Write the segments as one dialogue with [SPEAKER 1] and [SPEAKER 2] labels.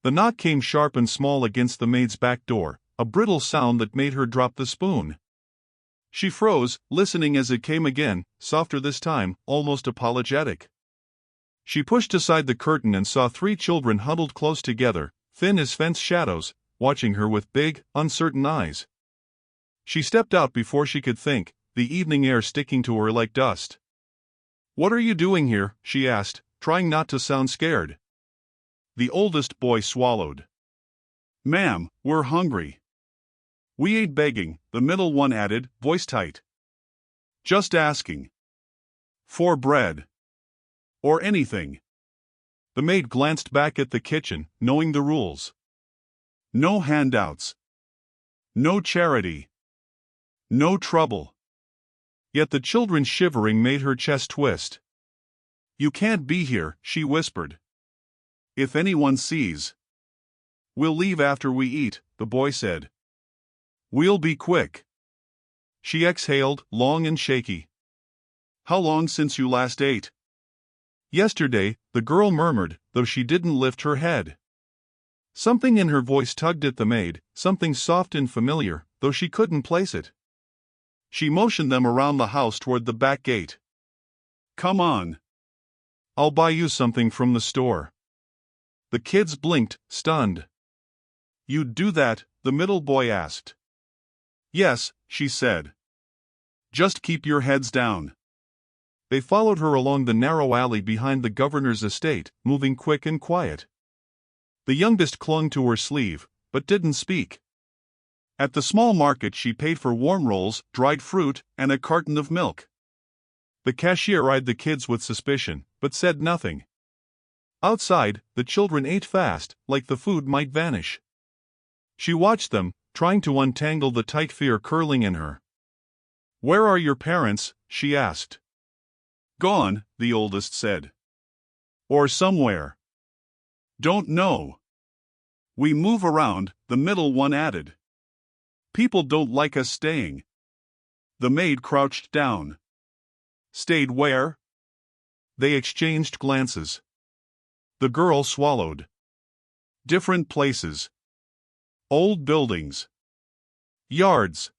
[SPEAKER 1] The knock came sharp and small against the maid's back door, a brittle sound that made her drop the spoon. She froze, listening as it came again, softer this time, almost apologetic. She pushed aside the curtain and saw 3 children huddled close together, thin as fence shadows, watching her with big, uncertain eyes. She stepped out before she could think, the evening air sticking to her like dust. "What are you doing here?" she asked, trying not to sound scared. The oldest boy swallowed. "Ma'am, we're hungry." "We ain't begging," the middle one added, voice tight. "Just asking. For bread. Or anything." The maid glanced back at the kitchen, knowing the rules. No handouts. No charity. No trouble. Yet the children's shivering made her chest twist. "You can't be here," she whispered. "If anyone sees." "We'll leave after we eat," the boy said. "We'll be quick." She exhaled, long and shaky. "How long since you last ate?" "Yesterday," the girl murmured, though she didn't lift her head. Something in her voice tugged at the maid, something soft and familiar, though she couldn't place it. She motioned them around the house toward the back gate. "Come on. I'll buy you something from the store." The kids blinked, stunned. "You'd do that?" the middle boy asked. "Yes," she said. "Just keep your heads down." They followed her along the narrow alley behind the governor's estate, moving quick and quiet. The youngest clung to her sleeve, but didn't speak. At the small market she paid for warm rolls, dried fruit, and a carton of milk. The cashier eyed the kids with suspicion, but said nothing. Outside, the children ate fast, like the food might vanish. She watched them, trying to untangle the tight fear curling in her. "Where are your parents?" she asked. "Gone," the oldest said. "Or somewhere." "Don't know." "We move around," the middle one added. "People don't like us staying." The maid crouched down. "Stayed where?" They exchanged glances. The girl swallowed. "Different places. Old buildings. Yards.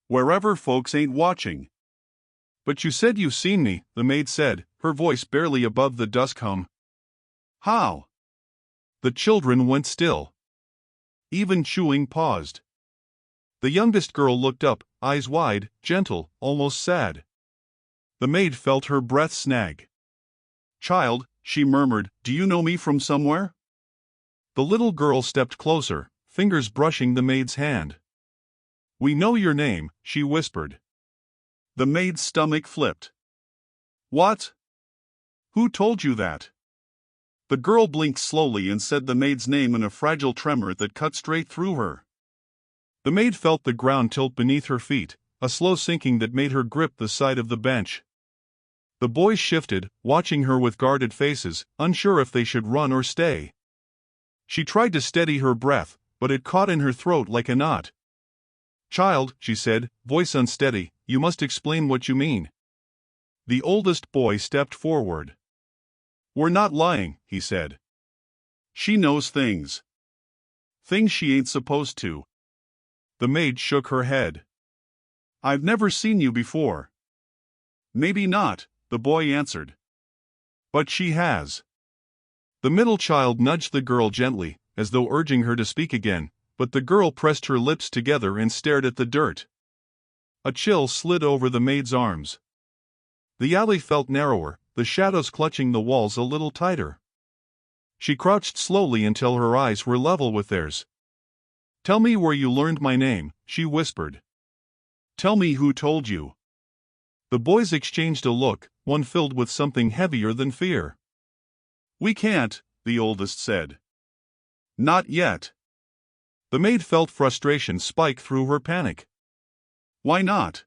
[SPEAKER 1] Wherever folks ain't watching." "But you said you've seen me," the maid said, her voice barely above the dusk hum. "How?" The children went still. Even chewing paused. The youngest girl looked up, eyes wide, gentle, almost sad. The maid felt her breath snag. "Child," she murmured, "do you know me from somewhere?" The little girl stepped closer, fingers brushing the maid's hand. "We know your name," she whispered. The maid's stomach flipped. "What? Who told you that?" The girl blinked slowly and said the maid's name in a fragile tremor that cut straight through her. The maid felt the ground tilt beneath her feet, a slow sinking that made her grip the side of the bench. The boys shifted, watching her with guarded faces, unsure if they should run or stay. She tried to steady her breath, but it caught in her throat like a knot. "Child," she said, voice unsteady, "you must explain what you mean." The oldest boy stepped forward. "We're not lying," he said. "She knows things. Things she ain't supposed to." The maid shook her head. "I've never seen you before." "Maybe not," the boy answered. "But she has." The middle child nudged the girl gently, as though urging her to speak again, but the girl pressed her lips together and stared at the dirt. A chill slid over the maid's arms. The alley felt narrower, the shadows clutching the walls a little tighter. She crouched slowly until her eyes were level with theirs. "Tell me where you learned my name," she whispered. "Tell me who told you." The boys exchanged a look, one filled with something heavier than fear. "We can't," the oldest said. "Not yet." The maid felt frustration spike through her panic. "Why not?"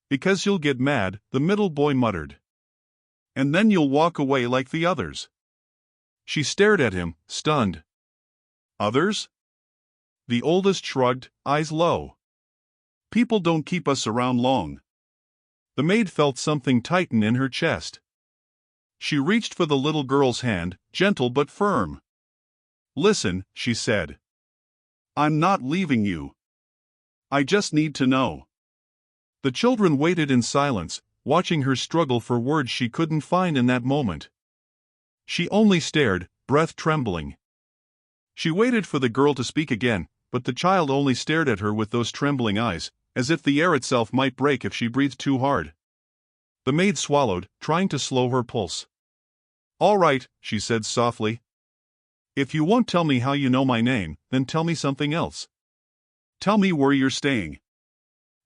[SPEAKER 1] "Because you'll get mad," the middle boy muttered. "And then you'll walk away like the others." She stared at him, stunned. "Others?" The oldest shrugged, eyes low. "People don't keep us around long." The maid felt something tighten in her chest. She reached for the little girl's hand, gentle but firm. Listen, she said. I'm not leaving you. I just need to know. The children waited in silence, watching her struggle for words she couldn't find in that moment. She only stared, breath trembling. She waited for the girl to speak again, but the child only stared at her with those trembling eyes, as if the air itself might break if she breathed too hard. The maid swallowed, trying to slow her pulse. All right, she said softly. If you won't tell me how you know my name, then tell me something else. Tell me where you're staying.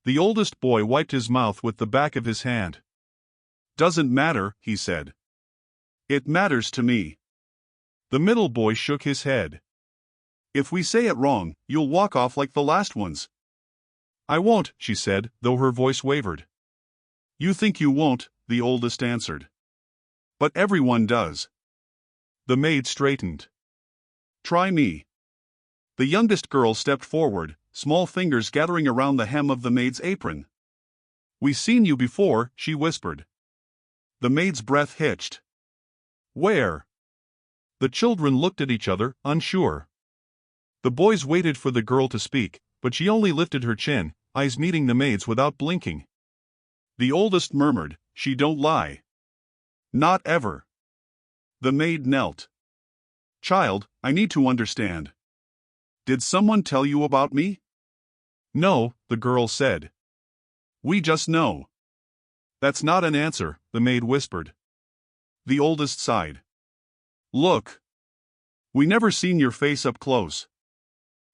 [SPEAKER 1] The oldest boy wiped his mouth with the back of his hand. Doesn't matter, he said. It matters to me. The middle boy shook his head. If we say it wrong, you'll walk off like the last ones. I won't, she said, though her voice wavered. You think you won't, the oldest answered. But everyone does. The maid straightened. Try me. The youngest girl stepped forward, small fingers gathering around the hem of the maid's apron. We've seen you before, she whispered. The maid's breath hitched. Where? The children looked at each other, unsure. The boys waited for the girl to speak, but she only lifted her chin, eyes meeting the maid's without blinking. The oldest murmured, She don't lie. Not ever. The maid knelt. Child, I need to understand. Did someone tell you about me? No, the girl said. We just know. That's not an answer, the maid whispered. The oldest sighed. Look. We never seen your face up close.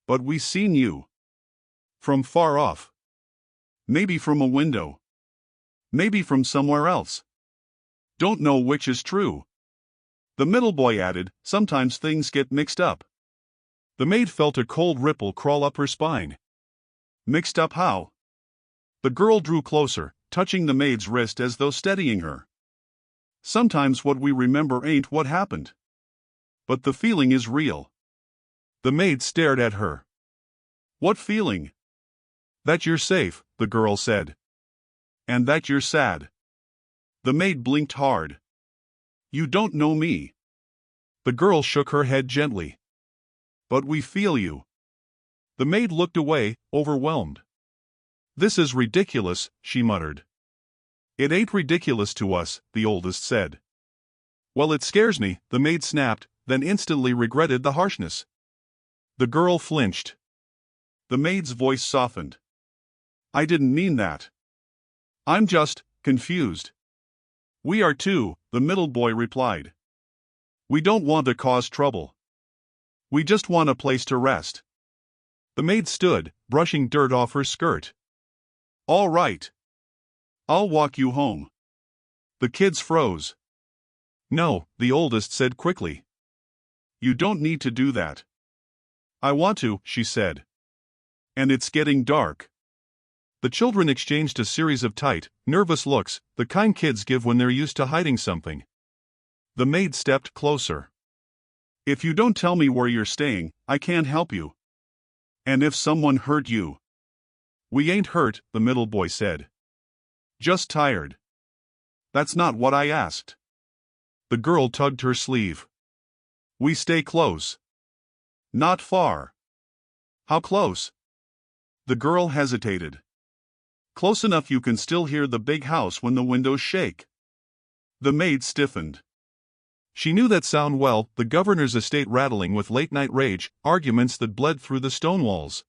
[SPEAKER 1] But we seen you. From far off. Maybe from a window. Maybe from somewhere else. Don't know which is true. The middle boy added, sometimes things get mixed up. The maid felt a cold ripple crawl up her spine. Mixed up how? The girl drew closer, touching the maid's wrist as though steadying her. Sometimes what we remember ain't what happened. But the feeling is real. The maid stared at her. What feeling? That you're safe, the girl said. And that you're sad. The maid blinked hard. You don't know me. The girl shook her head gently. But we feel you. The maid looked away, overwhelmed. This is ridiculous, she muttered. It ain't ridiculous to us, the oldest said. Well, it scares me, the maid snapped, then instantly regretted the harshness. The girl flinched. The maid's voice softened. I didn't mean that. I'm just confused. We are too, the middle boy replied. We don't want to cause trouble. We just want a place to rest. The maid stood, brushing dirt off her skirt. All right. I'll walk you home. The kids froze. No, the oldest said quickly. You don't need to do that. I want to, she said. And it's getting dark. The children exchanged a series of tight, nervous looks, the kind kids give when they're used to hiding something. The maid stepped closer. If you don't tell me where you're staying, I can't help you. And if someone hurt you? We ain't hurt, the middle boy said. Just tired. That's not what I asked. The girl tugged her sleeve. We stay close. Not far. How close? The girl hesitated. Close enough you can still hear the big house when the windows shake. The maid stiffened. She knew that sound well, the governor's estate rattling with late-night rage, arguments that bled through the stone walls.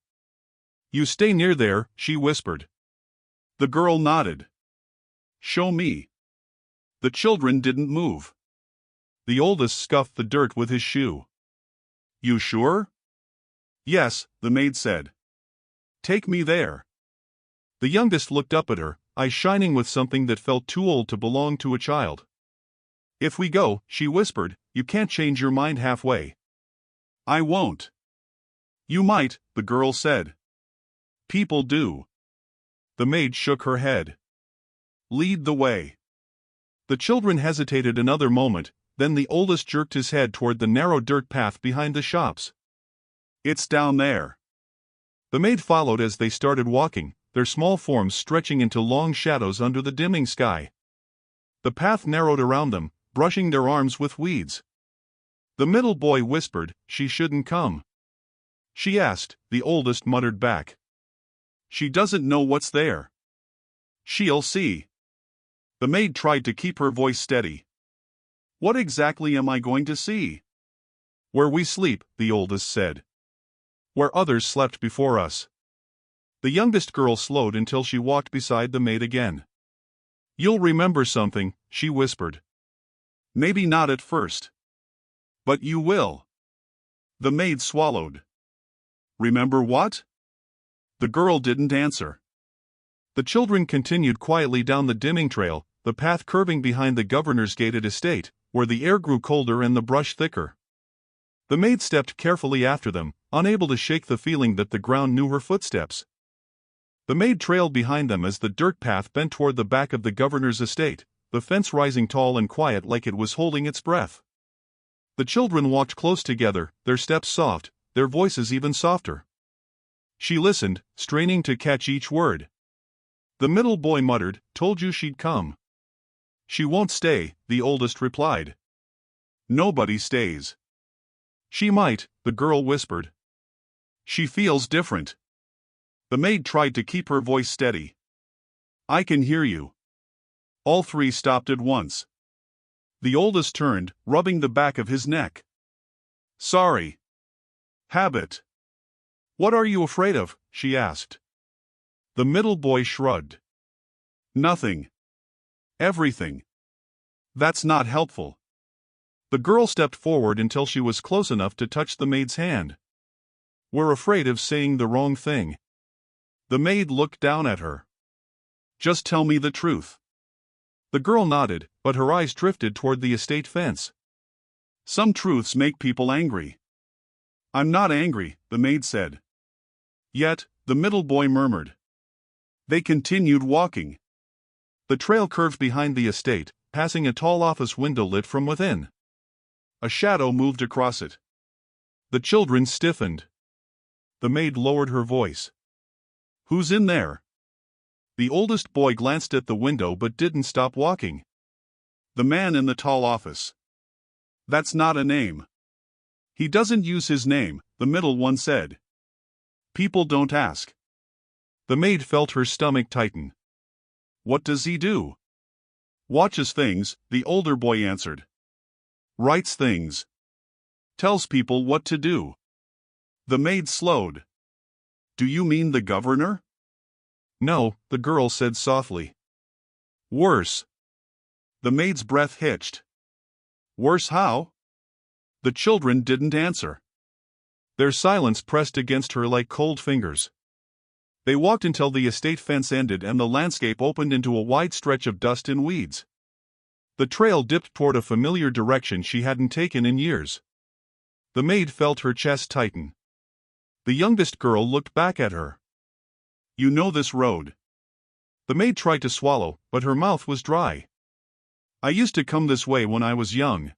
[SPEAKER 1] You stay near there, she whispered. The girl nodded. Show me. The children didn't move. The oldest scuffed the dirt with his shoe. You sure? Yes, the maid said. Take me there. The youngest looked up at her, eyes shining with something that felt too old to belong to a child. If we go, she whispered, you can't change your mind halfway. I won't. You might, the girl said. People do. The maid shook her head. Lead the way. The children hesitated another moment, then the oldest jerked his head toward the narrow dirt path behind the shops. It's down there. The maid followed as they started walking, their small forms stretching into long shadows under the dimming sky. The path narrowed around them, brushing their arms with weeds. The middle boy whispered, "She shouldn't come." "She asked," the oldest muttered back. "She doesn't know what's there." "She'll see." The maid tried to keep her voice steady. "What exactly am I going to see?" "Where we sleep," the oldest said. "Where others slept before us." The youngest girl slowed until she walked beside the maid again. "You'll remember something," she whispered. "Maybe not at first. But you will." The maid swallowed. "Remember what?" The girl didn't answer. The children continued quietly down the dimming trail, the path curving behind the governor's gated estate, where the air grew colder and the brush thicker. The maid stepped carefully after them, unable to shake the feeling that the ground knew her footsteps. The maid trailed behind them as the dirt path bent toward the back of the governor's estate, the fence rising tall and quiet like it was holding its breath. The children walked close together, their steps soft, their voices even softer. She listened, straining to catch each word. The middle boy muttered, "Told you she'd come." "She won't stay," the oldest replied. "Nobody stays." "She might," the girl whispered. "She feels different." The maid tried to keep her voice steady. "I can hear you." All three stopped at once. The oldest turned, rubbing the back of his neck. "Sorry." "Habit." "What are you afraid of?" she asked. The middle boy shrugged. "Nothing. Everything." "That's not helpful." The girl stepped forward until she was close enough to touch the maid's hand. "We're afraid of saying the wrong thing." The maid looked down at her. "Just tell me the truth." The girl nodded, but her eyes drifted toward the estate fence. "Some truths make people angry." "I'm not angry," the maid said. "Yet," the middle boy murmured. They continued walking. The trail curved behind the estate, passing a tall office window lit from within. A shadow moved across it. The children stiffened. The maid lowered her voice. "Who's in there?" The oldest boy glanced at the window but didn't stop walking. "The man in the tall office." "That's not a name." "He doesn't use his name," the middle one said. "People don't ask." The maid felt her stomach tighten. "What does he do?" "Watches things," the older boy answered. "Writes things. Tells people what to do." The maid slowed. "Do you mean the governor?" "No," the girl said softly. "Worse." The maid's breath hitched. "Worse how?" The children didn't answer. Their silence pressed against her like cold fingers. They walked until the estate fence ended and the landscape opened into a wide stretch of dust and weeds. The trail dipped toward a familiar direction she hadn't taken in years. The maid felt her chest tighten. The youngest girl looked back at her. "You know this road." The maid tried to swallow, but her mouth was dry. "I used to come this way when I was young."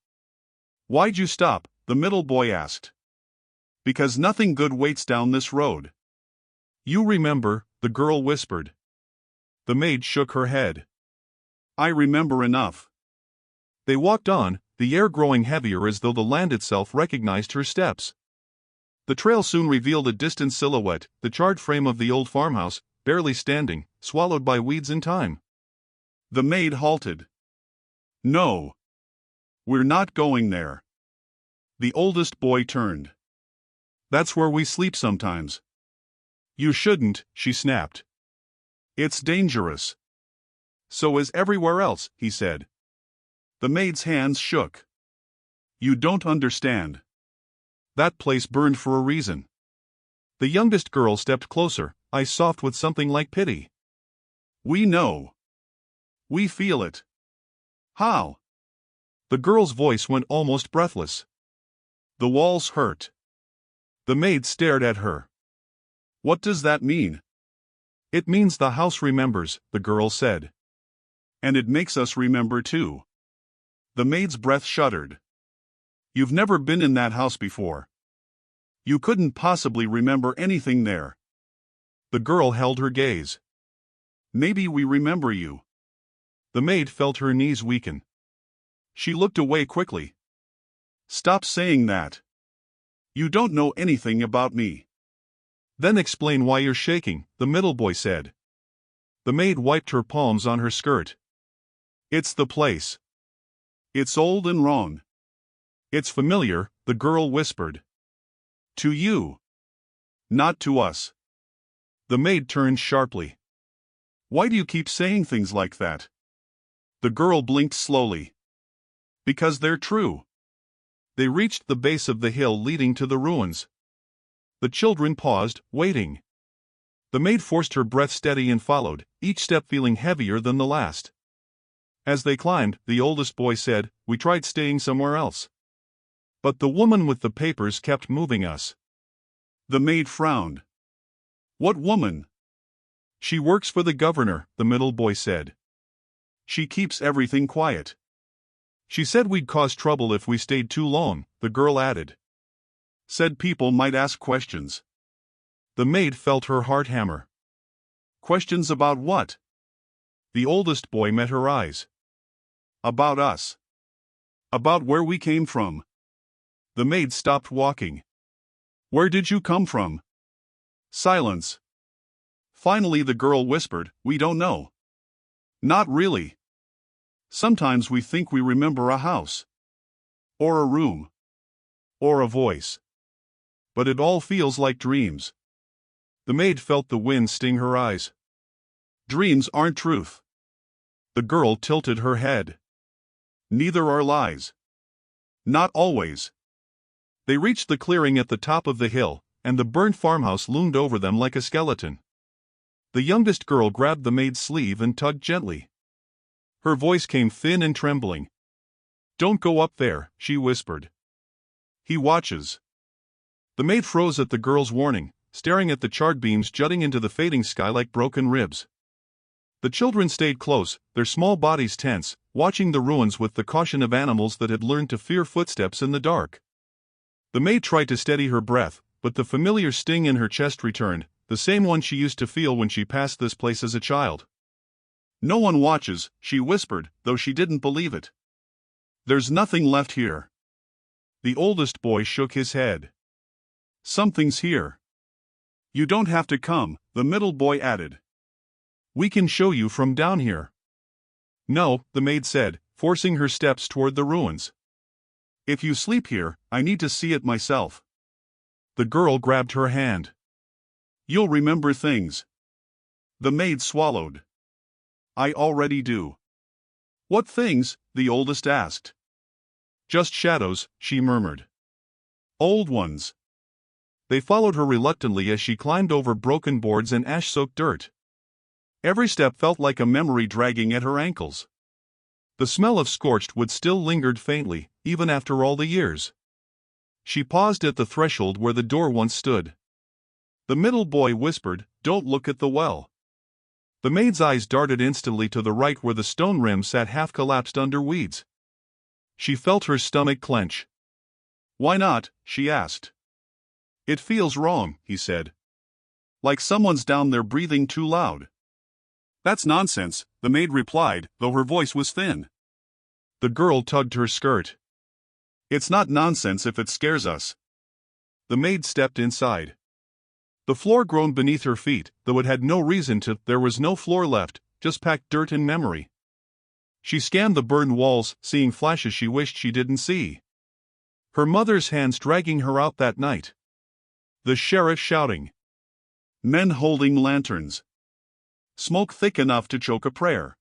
[SPEAKER 1] "Why'd you stop?" the middle boy asked. "Because nothing good waits down this road." "You remember," the girl whispered. The maid shook her head. "I remember enough." They walked on, the air growing heavier as though the land itself recognized her steps. The trail soon revealed a distant silhouette, the charred frame of the old farmhouse, barely standing, swallowed by weeds in time. The maid halted. "No. We're not going there." The oldest boy turned. "That's where we sleep sometimes." "You shouldn't," she snapped. "It's dangerous." "So is everywhere else," he said. The maid's hands shook. "You don't understand. That place burned for a reason." The youngest girl stepped closer, eyes soft with something like pity. "We know. We feel it." "How?" The girl's voice went almost breathless. "The walls hurt." The maid stared at her. "What does that mean?" "It means the house remembers," the girl said. "And it makes us remember too." The maid's breath shuddered. "You've never been in that house before. You couldn't possibly remember anything there." The girl held her gaze. "Maybe we remember you." The maid felt her knees weaken. She looked away quickly.
[SPEAKER 2] Stop saying that. You don't know anything about me.
[SPEAKER 1] Then explain why you're shaking, the middle boy said. The maid wiped her palms on her skirt.
[SPEAKER 2] It's the place. It's old and wrong.
[SPEAKER 1] It's familiar, the girl whispered.
[SPEAKER 2] To you. Not to us.
[SPEAKER 1] The maid turned sharply.
[SPEAKER 2] Why do you keep saying things like that? The girl blinked slowly. Because they're true.
[SPEAKER 1] They reached the base of the hill leading to the ruins. The children paused, waiting. The maid forced her breath steady and followed, each step feeling heavier than the last. As they climbed, the oldest boy said, "We tried staying somewhere else. But the woman with the papers kept moving us."
[SPEAKER 2] The maid frowned. What woman?
[SPEAKER 1] She works for the governor, the middle boy said.
[SPEAKER 2] She keeps everything quiet.
[SPEAKER 1] She said we'd cause trouble if we stayed too long, the girl added.
[SPEAKER 2] Said people might ask questions.
[SPEAKER 1] The maid felt her heart hammer.
[SPEAKER 2] Questions about what?
[SPEAKER 1] The oldest boy met her eyes.
[SPEAKER 2] About us. About where we came from.
[SPEAKER 1] The maid stopped walking.
[SPEAKER 2] Where did you come from? Silence. Finally the girl whispered, We don't know. Not really. Sometimes we think we remember a house. Or a room.
[SPEAKER 1] Or a voice. But it all feels like dreams. The maid felt the wind sting her eyes.
[SPEAKER 2] Dreams aren't truth.
[SPEAKER 1] The girl tilted her head.
[SPEAKER 2] Neither are lies. Not always.
[SPEAKER 1] They reached the clearing at the top of the hill, and the burnt farmhouse loomed over them like a skeleton. The youngest girl grabbed the maid's sleeve and tugged gently. Her voice came thin and trembling. Don't go up there, she whispered. He watches. The maid froze at the girl's warning, staring at the charred beams jutting into the fading sky like broken ribs. The children stayed close, their small bodies tense, watching the ruins with the caution of animals that had learned to fear footsteps in the dark. The maid tried to steady her breath, but the familiar sting in her chest returned, the same one she used to feel when she passed this place as a child.
[SPEAKER 2] No one watches, she whispered, though she didn't believe it. There's nothing left here.
[SPEAKER 1] The oldest boy shook his head.
[SPEAKER 2] Something's here. You don't have to come, the middle boy added.
[SPEAKER 1] We can show you from down here. No, the maid said, forcing her steps toward the ruins.
[SPEAKER 2] If you sleep here, I need to see it myself.
[SPEAKER 1] The girl grabbed her hand.
[SPEAKER 2] You'll remember things. The maid swallowed. I already do. What things? The oldest asked.
[SPEAKER 1] Just shadows, she murmured.
[SPEAKER 2] Old ones.
[SPEAKER 1] They followed her reluctantly as she climbed over broken boards and ash-soaked dirt. Every step felt like a memory dragging at her ankles. The smell of scorched wood still lingered faintly, even after all the years. She paused at the threshold where the door once stood. The middle boy whispered, Don't look at the well. The maid's eyes darted instantly to the right where the stone rim sat half-collapsed under weeds. She felt her stomach clench.
[SPEAKER 2] Why not? She asked. It feels wrong, he said. Like someone's down there breathing too loud. That's nonsense, the maid replied, though her voice was thin.
[SPEAKER 1] The girl tugged her skirt.
[SPEAKER 2] It's not nonsense if it scares us.
[SPEAKER 1] The maid stepped inside. The floor groaned beneath her feet, though it had no reason to. There was no floor left, just packed dirt and memory. She scanned the burned walls, seeing flashes she wished she didn't see. Her mother's hands dragging her out that night. The sheriff shouting.
[SPEAKER 2] Men holding lanterns. Smoke thick enough to choke a prayer.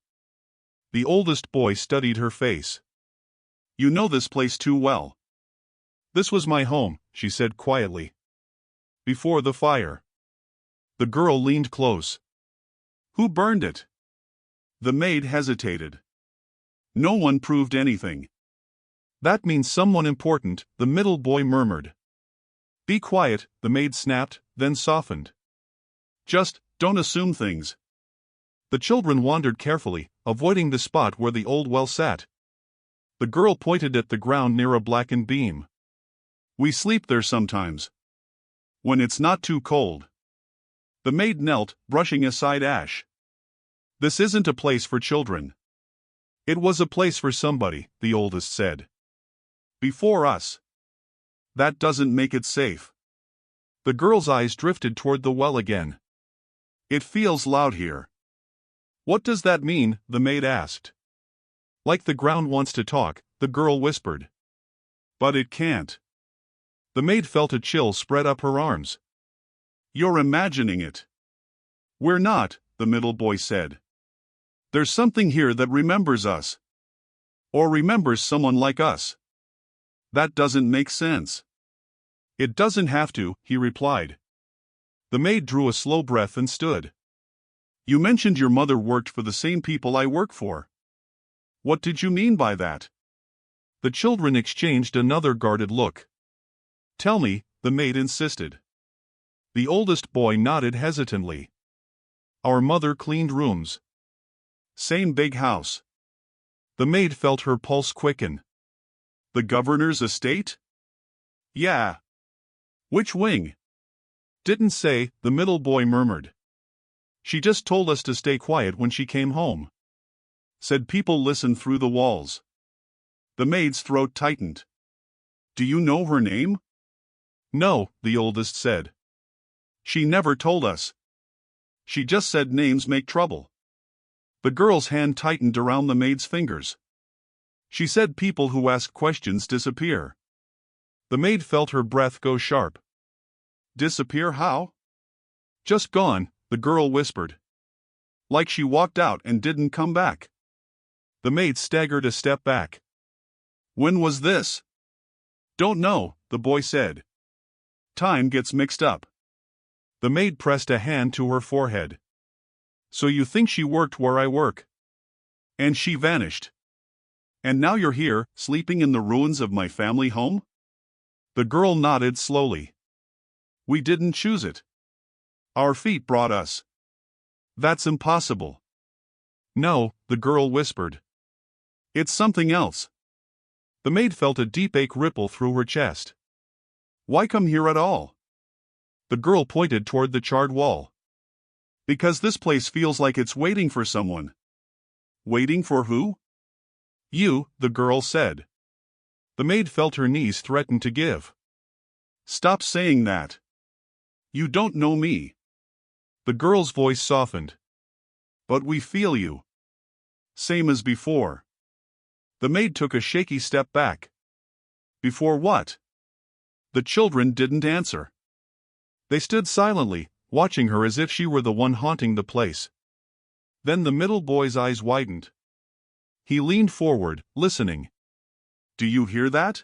[SPEAKER 1] The oldest boy studied her face.
[SPEAKER 2] You know this place too well.
[SPEAKER 1] This was my home, she said quietly. Before the fire. The girl leaned close.
[SPEAKER 2] Who burned it? The maid hesitated. No one proved anything.
[SPEAKER 1] That means someone important, the middle boy murmured. Be quiet, the maid snapped, then softened.
[SPEAKER 2] Just, don't assume things.
[SPEAKER 1] The children wandered carefully, avoiding the spot where the old well sat. The girl pointed at the ground near a blackened beam.
[SPEAKER 2] We sleep there sometimes. When it's not too cold. The maid knelt, brushing aside ash.
[SPEAKER 1] This isn't a place for children. It was a place for somebody, the oldest said.
[SPEAKER 2] Before us. That doesn't make it safe.
[SPEAKER 1] The girl's eyes drifted toward the well again.
[SPEAKER 2] It feels loud here.
[SPEAKER 1] What does that mean? The maid asked. Like the ground wants to talk, the girl whispered.
[SPEAKER 2] But it can't.
[SPEAKER 1] The maid felt a chill spread up her arms.
[SPEAKER 2] You're imagining it. We're not, the middle boy said. There's something here that remembers us. Or remembers someone like us. That doesn't make sense.
[SPEAKER 1] It doesn't have to, he replied. The maid drew a slow breath and stood.
[SPEAKER 2] You mentioned your mother worked for the same people I work for. What did you mean by that?
[SPEAKER 1] The children exchanged another guarded look. Tell me, the maid insisted. The oldest boy nodded hesitantly. Our mother cleaned rooms.
[SPEAKER 2] Same big house.
[SPEAKER 1] The maid felt her pulse quicken.
[SPEAKER 2] The governor's estate? Yeah. Which wing?
[SPEAKER 1] Didn't say, the middle boy murmured. She just told us to stay quiet when she came home.
[SPEAKER 2] Said people listen through the walls. The maid's throat tightened. Do you know her name?
[SPEAKER 1] No, the oldest said.
[SPEAKER 2] She never told us. She just said names make trouble.
[SPEAKER 1] The girl's hand tightened around the maid's fingers.
[SPEAKER 2] She said people who ask questions disappear.
[SPEAKER 1] The maid felt her breath go sharp.
[SPEAKER 2] Disappear how?
[SPEAKER 1] Just gone, the girl whispered.
[SPEAKER 2] Like she walked out and didn't come back.
[SPEAKER 1] The maid staggered a step back.
[SPEAKER 2] When was this?
[SPEAKER 1] Don't know, the boy said.
[SPEAKER 2] Time gets mixed up.
[SPEAKER 1] The maid pressed a hand to her forehead. So you think she worked where I work?
[SPEAKER 2] And she vanished. And now you're here, sleeping in the ruins of my family home?
[SPEAKER 1] The girl nodded slowly.
[SPEAKER 2] We didn't choose it. Our feet brought us.
[SPEAKER 1] That's impossible. No, the girl whispered.
[SPEAKER 2] It's something else.
[SPEAKER 1] The maid felt a deep ache ripple through her chest.
[SPEAKER 2] Why come here at all?
[SPEAKER 1] The girl pointed toward the charred wall.
[SPEAKER 2] Because this place feels like it's waiting for someone. Waiting for who?
[SPEAKER 1] You, the girl said. The maid felt her knees threaten to give.
[SPEAKER 2] Stop saying that. You don't know me.
[SPEAKER 1] The girl's voice softened.
[SPEAKER 2] But we feel you. Same as before.
[SPEAKER 1] The maid took a shaky step back.
[SPEAKER 2] Before what?
[SPEAKER 1] The children didn't answer. They stood silently, watching her as if she were the one haunting the place. Then the middle boy's eyes widened. He leaned forward, listening.
[SPEAKER 2] Do you hear that?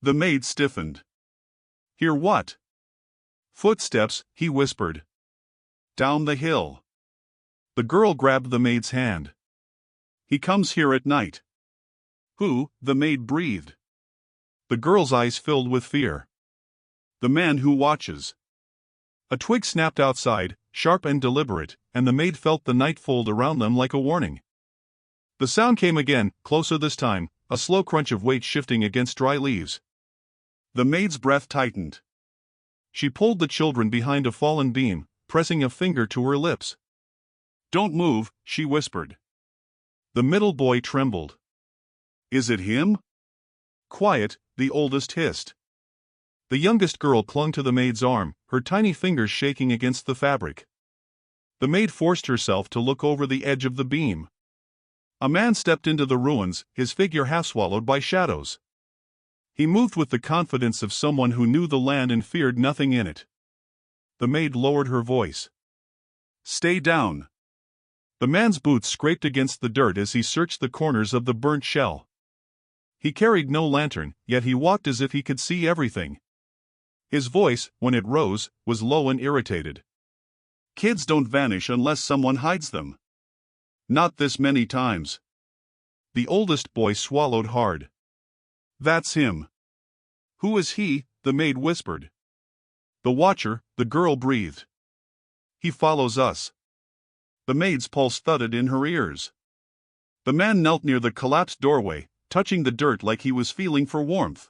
[SPEAKER 2] The maid stiffened. Hear what?
[SPEAKER 1] Footsteps, he whispered.
[SPEAKER 2] Down the hill.
[SPEAKER 1] The girl grabbed the maid's hand.
[SPEAKER 2] He comes here at night. Who? The maid breathed.
[SPEAKER 1] The girl's eyes filled with fear.
[SPEAKER 2] The man who watches.
[SPEAKER 1] A twig snapped outside, sharp and deliberate, and the maid felt the night fold around them like a warning. The sound came again, closer this time, a slow crunch of weight shifting against dry leaves.
[SPEAKER 2] The maid's breath tightened.
[SPEAKER 1] She pulled the children behind a fallen beam, pressing a finger to her lips.
[SPEAKER 2] Don't move, she whispered.
[SPEAKER 1] The middle boy trembled.
[SPEAKER 2] Is it him?
[SPEAKER 1] Quiet, the oldest hissed. The youngest girl clung to the maid's arm, her tiny fingers shaking against the fabric. The maid forced herself to look over the edge of the beam. A man stepped into the ruins, his figure half swallowed by shadows. He moved with the confidence of someone who knew the land and feared nothing in it. The maid lowered her voice.
[SPEAKER 2] Stay down.
[SPEAKER 1] The man's boots scraped against the dirt as he searched the corners of the burnt shell. He carried no lantern, yet he walked as if he could see everything. His voice, when it rose, was low and irritated.
[SPEAKER 2] Kids don't vanish unless someone hides them. Not this many times.
[SPEAKER 1] The oldest boy swallowed hard.
[SPEAKER 2] That's him.
[SPEAKER 1] Who is he? The maid whispered. The watcher, the girl breathed. He follows us.
[SPEAKER 2] The maid's pulse thudded in her ears. The man knelt near the collapsed doorway, touching the dirt like he was feeling for warmth.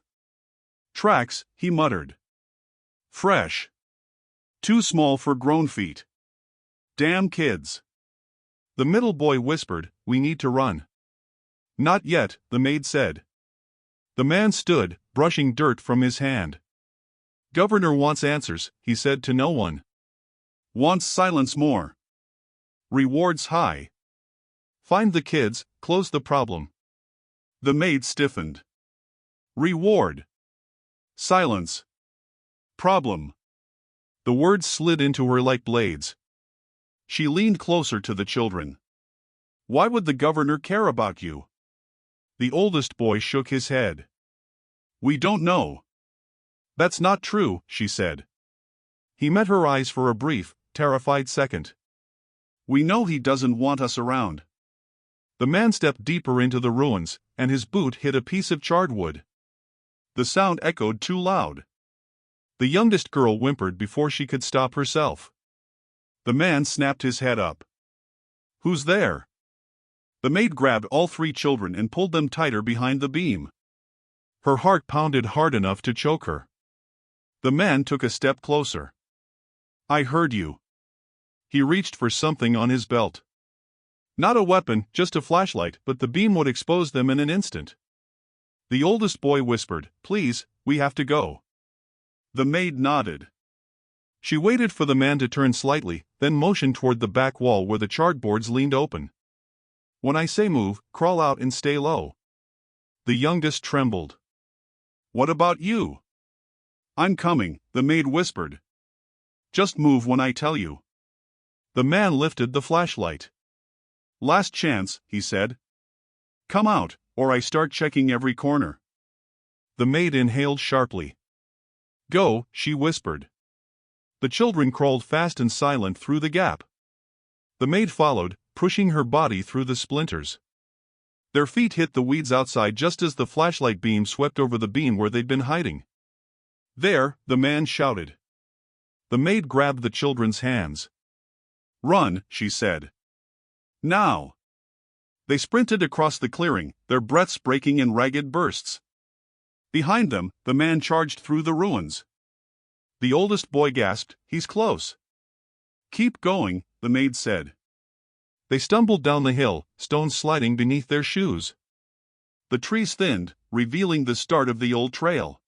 [SPEAKER 2] Tracks, he muttered. Fresh. Too small for grown feet. Damn kids.
[SPEAKER 1] The middle boy whispered, we need to run. Not yet, the maid said. The man stood, brushing dirt from his hand. Governor wants answers, he said to no one.
[SPEAKER 2] Wants silence more. Rewards high.
[SPEAKER 1] Find the kids, close the problem.
[SPEAKER 2] The maid stiffened. Reward. Silence. Problem.
[SPEAKER 1] The words slid into her like blades.
[SPEAKER 2] She leaned closer to the children. Why would the governor care about you?
[SPEAKER 1] The oldest boy shook his head.
[SPEAKER 2] We don't know.
[SPEAKER 1] That's not true, she said. He met her eyes for a brief, terrified second.
[SPEAKER 2] We know he doesn't want us around.
[SPEAKER 1] The man stepped deeper into the ruins, and his boot hit a piece of charred wood.
[SPEAKER 2] The sound echoed too loud.
[SPEAKER 1] The youngest girl whimpered before she could stop herself.
[SPEAKER 2] The man snapped his head up. Who's there? The maid grabbed all three children and pulled them tighter behind the beam.
[SPEAKER 1] Her heart pounded hard enough to choke her.
[SPEAKER 2] The man took a step closer. I heard you.
[SPEAKER 1] He reached for something on his belt. Not a weapon, just a flashlight, but the beam would expose them in an instant. The oldest boy whispered, "Please, we have to go."
[SPEAKER 2] The maid nodded.
[SPEAKER 1] She waited for the man to turn slightly, then motioned toward the back wall where the charred boards leaned open. "When I say move, crawl out and stay low." The youngest trembled.
[SPEAKER 2] What about you? I'm coming, the maid whispered. Just move when I tell you.
[SPEAKER 1] The man lifted the flashlight.
[SPEAKER 2] Last chance, he said. Come out, or I start checking every corner.
[SPEAKER 1] The maid inhaled sharply. Go, she whispered. The children crawled fast and silent through the gap. The maid followed, pushing her body through the splinters. Their feet hit the weeds outside just as the flashlight beam swept over the beam where they'd been hiding.
[SPEAKER 2] There, the man shouted.
[SPEAKER 1] The maid grabbed the children's hands.
[SPEAKER 2] Run, she said. Now. They sprinted across the clearing, their breaths breaking in ragged bursts. Behind them, the man charged through the ruins. The oldest boy gasped, "He's close." Keep going, the maid said.
[SPEAKER 1] They stumbled down the hill, stones sliding beneath their shoes.
[SPEAKER 2] The trees thinned, revealing the start of the old trail.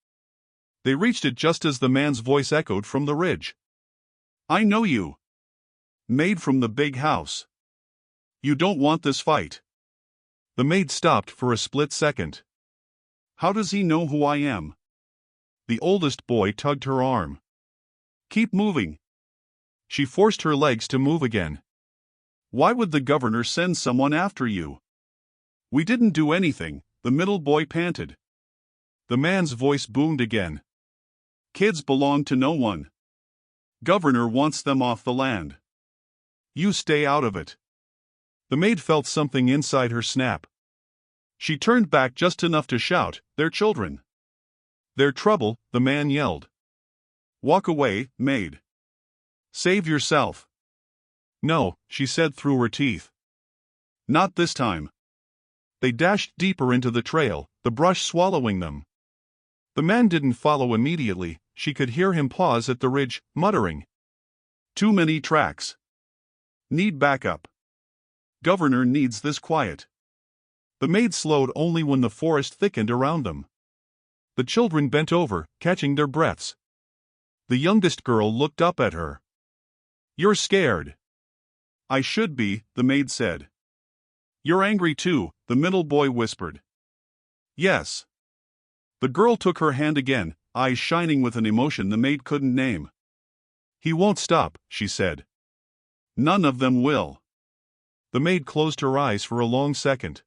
[SPEAKER 1] They reached it just as the man's voice echoed from the ridge.
[SPEAKER 2] I know you. Maid from the big house. You don't want this fight.
[SPEAKER 1] The maid stopped for a split second.
[SPEAKER 2] How does he know who I am?
[SPEAKER 1] The oldest boy tugged her arm.
[SPEAKER 2] Keep moving.
[SPEAKER 1] She forced her legs to move again.
[SPEAKER 2] Why would the governor send someone after you? We didn't do anything, the middle boy panted.
[SPEAKER 1] The man's voice boomed again.
[SPEAKER 2] Kids belong to no one. Governor wants them off the land. You stay out of it.
[SPEAKER 1] The maid felt something inside her snap. She turned back just enough to shout, "They're children." "They're trouble," the man yelled.
[SPEAKER 2] Walk away, maid. Save yourself.
[SPEAKER 1] No, she said through her teeth.
[SPEAKER 2] Not this time.
[SPEAKER 1] They dashed deeper into the trail, the brush swallowing them. The man didn't follow immediately. She could hear him pause at the ridge, muttering.
[SPEAKER 2] Too many tracks. Need backup. Governor needs this quiet.
[SPEAKER 1] The maid slowed only when the forest thickened around them. The children bent over, catching their breaths. The youngest girl looked up at her. "You're scared."
[SPEAKER 2] I should be, the maid said. You're angry too, the middle boy whispered. Yes. The girl took her hand again, eyes shining with an emotion the maid couldn't name.
[SPEAKER 1] He won't stop, she said.
[SPEAKER 2] None of them will.
[SPEAKER 1] The maid closed her eyes for a long second.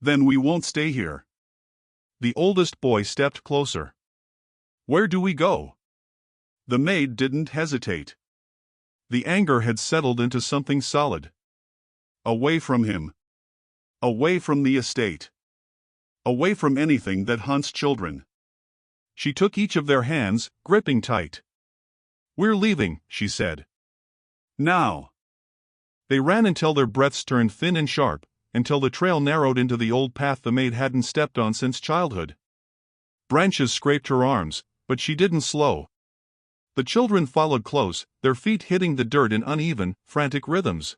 [SPEAKER 2] Then we won't stay here.
[SPEAKER 1] The oldest boy stepped closer.
[SPEAKER 2] Where do we go? The maid didn't hesitate.
[SPEAKER 1] The anger had settled into something solid.
[SPEAKER 2] Away from him. Away from the estate. Away from anything that hunts children.
[SPEAKER 1] She took each of their hands, gripping tight. We're leaving, she said.
[SPEAKER 2] Now.
[SPEAKER 1] They ran until their breaths turned thin and sharp, until the trail narrowed into the old path the maid hadn't stepped on since childhood. Branches scraped her arms, but she didn't slow. The children followed close, their feet hitting the dirt in uneven, frantic rhythms.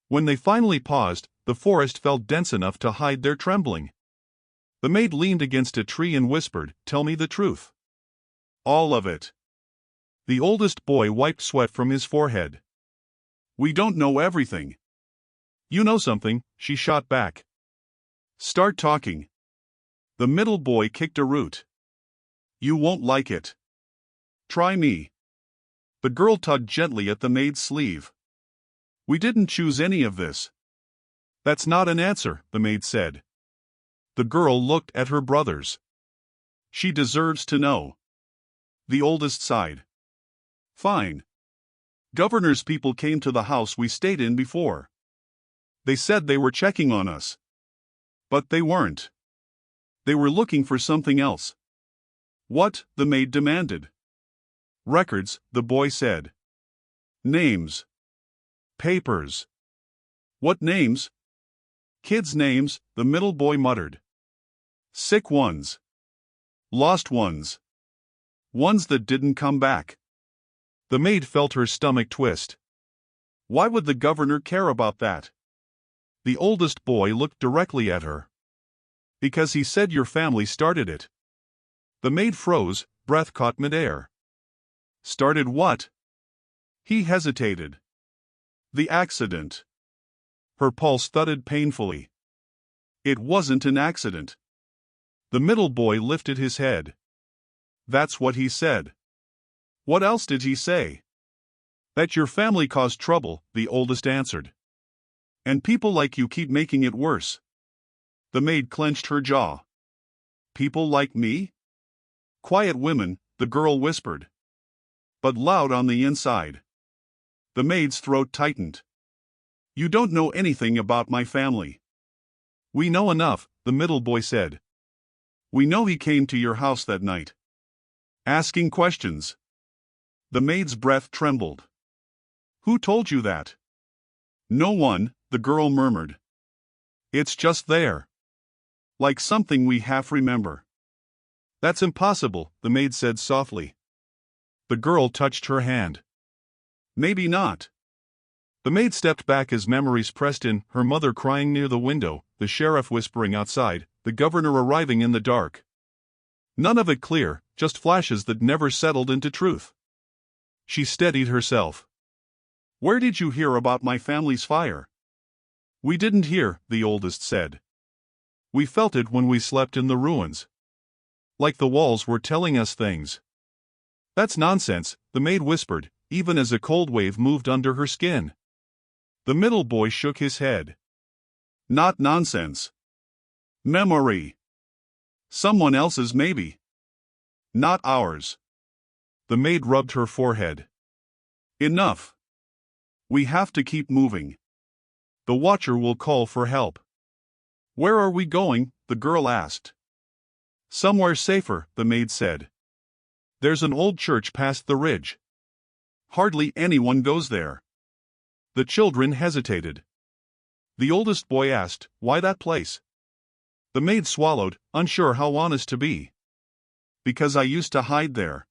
[SPEAKER 1] When they finally paused, the forest felt dense enough to hide their trembling. The maid leaned against a tree and whispered, "Tell me the truth."
[SPEAKER 2] "All of it."
[SPEAKER 1] The oldest boy wiped sweat from his forehead.
[SPEAKER 2] "We don't know everything."
[SPEAKER 1] "You know something," she shot back.
[SPEAKER 2] "Start talking." The middle boy kicked a root. "You won't like it. Try me." The girl tugged gently at the maid's sleeve. "We didn't choose any of this."
[SPEAKER 1] "That's not an answer," the maid said. The girl looked at her brothers.
[SPEAKER 2] "She deserves to know." The oldest sighed. "Fine. Governor's people came to the house we stayed in before. They said they were checking on us. But they weren't. They were looking for something else." "What?" the maid demanded.
[SPEAKER 1] "Records," the boy said.
[SPEAKER 2] "Names."
[SPEAKER 1] "Papers."
[SPEAKER 2] "What names?"
[SPEAKER 1] "Kids' names," the middle boy muttered.
[SPEAKER 2] "Sick ones. Lost ones. Ones that didn't come back."
[SPEAKER 1] The maid felt her stomach twist.
[SPEAKER 2] Why would the governor care about that?
[SPEAKER 1] The oldest boy looked directly at her.
[SPEAKER 2] "Because he said your family started it."
[SPEAKER 1] The maid froze, breath caught midair.
[SPEAKER 2] "Started what?"
[SPEAKER 1] He hesitated.
[SPEAKER 2] "The accident."
[SPEAKER 1] Her pulse thudded painfully.
[SPEAKER 2] "It wasn't an accident."
[SPEAKER 1] The middle boy lifted his head.
[SPEAKER 2] "That's what he said." "What else did he say?"
[SPEAKER 1] "That your family caused trouble," the oldest answered.
[SPEAKER 2] "And people like you keep making it worse." The maid clenched her jaw. "People like me?" "Quiet women," the girl whispered. "But loud on the inside." The maid's throat tightened. "You don't know anything about my family."
[SPEAKER 1] "We know enough," the middle boy said.
[SPEAKER 2] "We know he came to your house that night. Asking questions." The maid's breath trembled. "Who told you that?" "No one," the girl murmured. "It's just there. Like something we half remember."
[SPEAKER 1] "That's impossible," the maid said softly. The girl touched her hand.
[SPEAKER 2] "Maybe not."
[SPEAKER 1] The maid stepped back as memories pressed in, her mother crying near the window, the sheriff whispering outside, the governor arriving in the dark. None of it clear, just flashes that never settled into truth. She steadied herself.
[SPEAKER 2] "Where did you hear about my family's fire?"
[SPEAKER 1] "We didn't hear," the oldest said. "We felt it when we slept in the ruins. Like the walls were telling us things." "That's nonsense," the maid whispered, even as a cold wave moved under her skin. The middle boy shook his head.
[SPEAKER 2] "Not nonsense. Memory. Someone else's maybe. Not ours."
[SPEAKER 1] The maid rubbed her forehead.
[SPEAKER 2] "Enough. We have to keep moving.
[SPEAKER 1] The watcher will call for help."
[SPEAKER 2] "Where are we going?" the girl asked.
[SPEAKER 1] "Somewhere safer," the maid said. "There's an old church past the ridge."
[SPEAKER 2] "Hardly anyone goes there."
[SPEAKER 1] The children hesitated. The oldest boy asked, "Why that place?" The maid swallowed, unsure how honest to be.
[SPEAKER 2] "Because I used to hide there.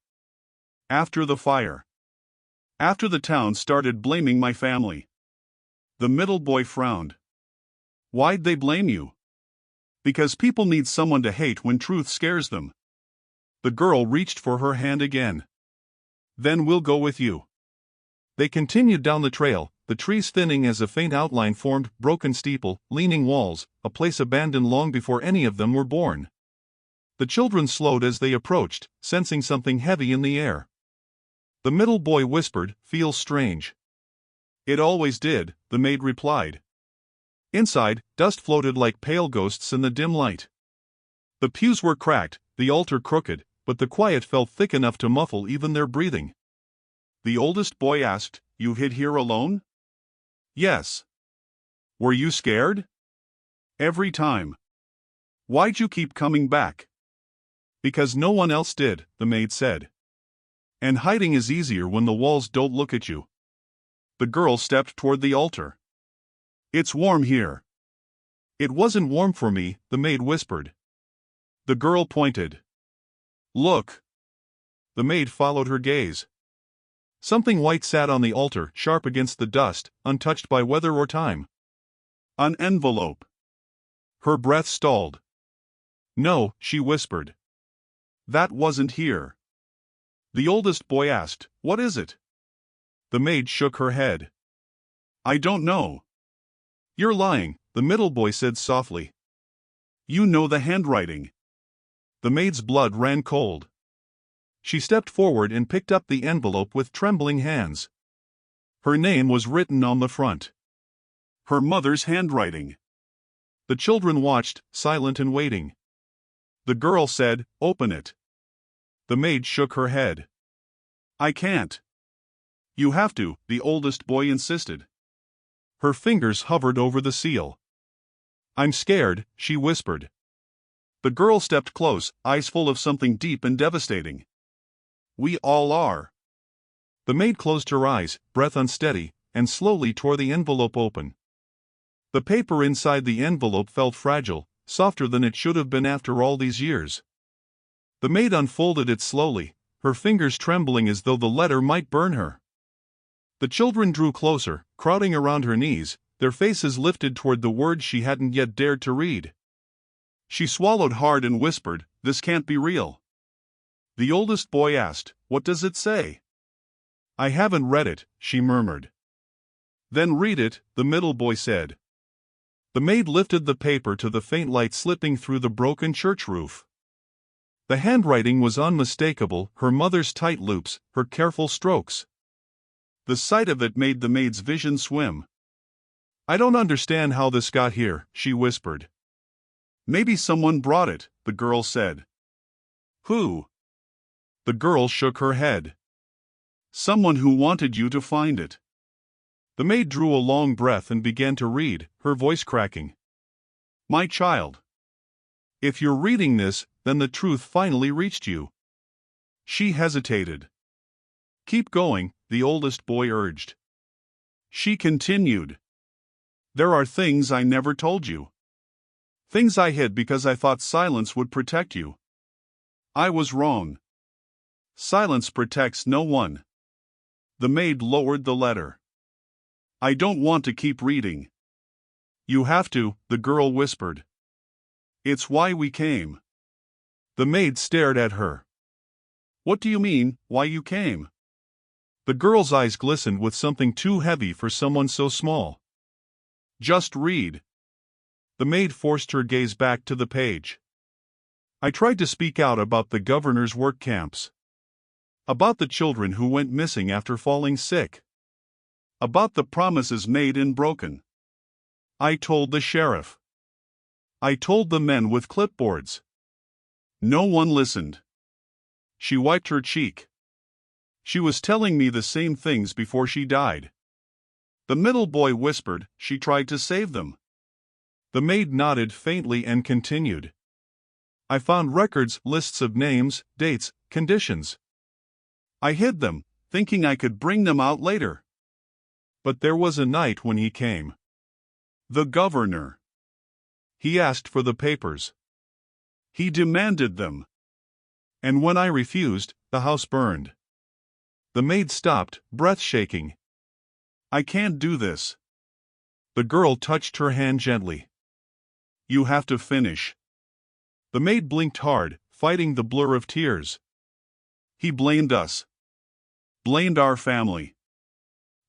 [SPEAKER 2] After the fire. After the town started blaming my family." The middle boy frowned. "Why'd they blame you?" "Because people need someone to hate when truth scares them."
[SPEAKER 1] The girl reached for her hand again.
[SPEAKER 2] "Then we'll go with you."
[SPEAKER 1] They continued down the trail, the trees thinning as a faint outline formed, broken steeple, leaning walls, a place abandoned long before any of them were born. The children slowed as they approached, sensing something heavy in the air. The middle boy whispered, "Feels strange."
[SPEAKER 2] "It always did," the maid replied.
[SPEAKER 1] Inside, dust floated like pale ghosts in the dim light. The pews were cracked, the altar crooked, but the quiet felt thick enough to muffle even their breathing.
[SPEAKER 2] The oldest boy asked, "You hid here alone?"
[SPEAKER 1] "Yes."
[SPEAKER 2] "Were you scared?"
[SPEAKER 1] "Every time."
[SPEAKER 2] "Why'd you keep coming back?"
[SPEAKER 1] "Because no one else did," the maid said. "And hiding is easier when the walls don't look at you."
[SPEAKER 2] The girl stepped toward the altar. "It's warm here."
[SPEAKER 1] "It wasn't warm for me," the maid whispered.
[SPEAKER 2] The girl pointed. "Look."
[SPEAKER 1] The maid followed her gaze. Something white sat on the altar, sharp against the dust, untouched by weather or time.
[SPEAKER 2] "An envelope."
[SPEAKER 1] Her breath stalled. No, she whispered.
[SPEAKER 2] That wasn't here.
[SPEAKER 1] The oldest boy asked, What is it? The maid shook her head.
[SPEAKER 2] I don't know.
[SPEAKER 1] You're lying, the middle boy said softly.
[SPEAKER 2] You know the handwriting.
[SPEAKER 1] The maid's blood ran cold. She stepped forward and picked up the envelope with trembling hands. Her name was written on the front.
[SPEAKER 2] Her mother's handwriting.
[SPEAKER 1] The children watched, silent and waiting. The girl said, Open it. The maid shook her head.
[SPEAKER 2] I can't.
[SPEAKER 1] You have to, the oldest boy insisted. Her fingers hovered over the seal. I'm scared, she whispered. The girl stepped close, eyes full of something deep and devastating.
[SPEAKER 2] We all are.
[SPEAKER 1] The maid closed her eyes, breath unsteady, and slowly tore the envelope open. The paper inside the envelope felt fragile, softer than it should have been after all these years. The maid unfolded it slowly, her fingers trembling as though the letter might burn her. The children drew closer, crowding around her knees, their faces lifted toward the words she hadn't yet dared to read.
[SPEAKER 2] She swallowed hard and whispered, This can't be real.
[SPEAKER 1] The oldest boy asked, What does it say? I haven't read it, she murmured. Then read it, the middle boy said. The maid lifted the paper to the faint light slipping through the broken church roof. The handwriting was unmistakable, her mother's tight loops, her careful strokes. The sight of it made the maid's vision swim. I don't understand how this got here, she whispered.
[SPEAKER 2] Maybe someone brought it, the girl said.
[SPEAKER 1] Who? The girl shook her head.
[SPEAKER 2] Someone who wanted you to find it.
[SPEAKER 1] The maid drew a long breath and began to read, her voice cracking. My child. If you're reading this, then the truth finally reached you. She hesitated. Keep going, the oldest boy urged.
[SPEAKER 2] She continued. There are things I never told you. Things I hid because I thought silence would protect you. I was wrong. Silence protects no one. The maid lowered the letter. I don't want to keep reading.
[SPEAKER 1] You have to, the girl whispered.
[SPEAKER 2] It's why we came.
[SPEAKER 1] The maid stared at her.
[SPEAKER 2] What do you mean, why you came?
[SPEAKER 1] The girl's eyes glistened with something too heavy for someone so small.
[SPEAKER 2] Just read.
[SPEAKER 1] The maid forced her gaze back to the page. I tried to speak out about the governor's work camps. About the children who went missing after falling sick.
[SPEAKER 2] About the promises made and broken.
[SPEAKER 1] I told the sheriff. I told the men with clipboards.
[SPEAKER 2] No one listened.
[SPEAKER 1] She wiped her cheek. She was telling me the same things before she died.
[SPEAKER 2] The middle boy whispered, She tried to save them.
[SPEAKER 1] The maid nodded faintly and continued. I found records, lists of names, dates, conditions. I hid them, thinking I could bring them out later. But there was a night when he came.
[SPEAKER 2] The governor.
[SPEAKER 1] He asked for the papers.
[SPEAKER 2] He demanded them.
[SPEAKER 1] And when I refused, the house burned. The maid stopped, breath shaking.
[SPEAKER 2] I can't do this.
[SPEAKER 1] The girl touched her hand gently.
[SPEAKER 2] You have to finish.
[SPEAKER 1] The maid blinked hard, fighting the blur of tears.
[SPEAKER 2] He blamed us. Blamed our family.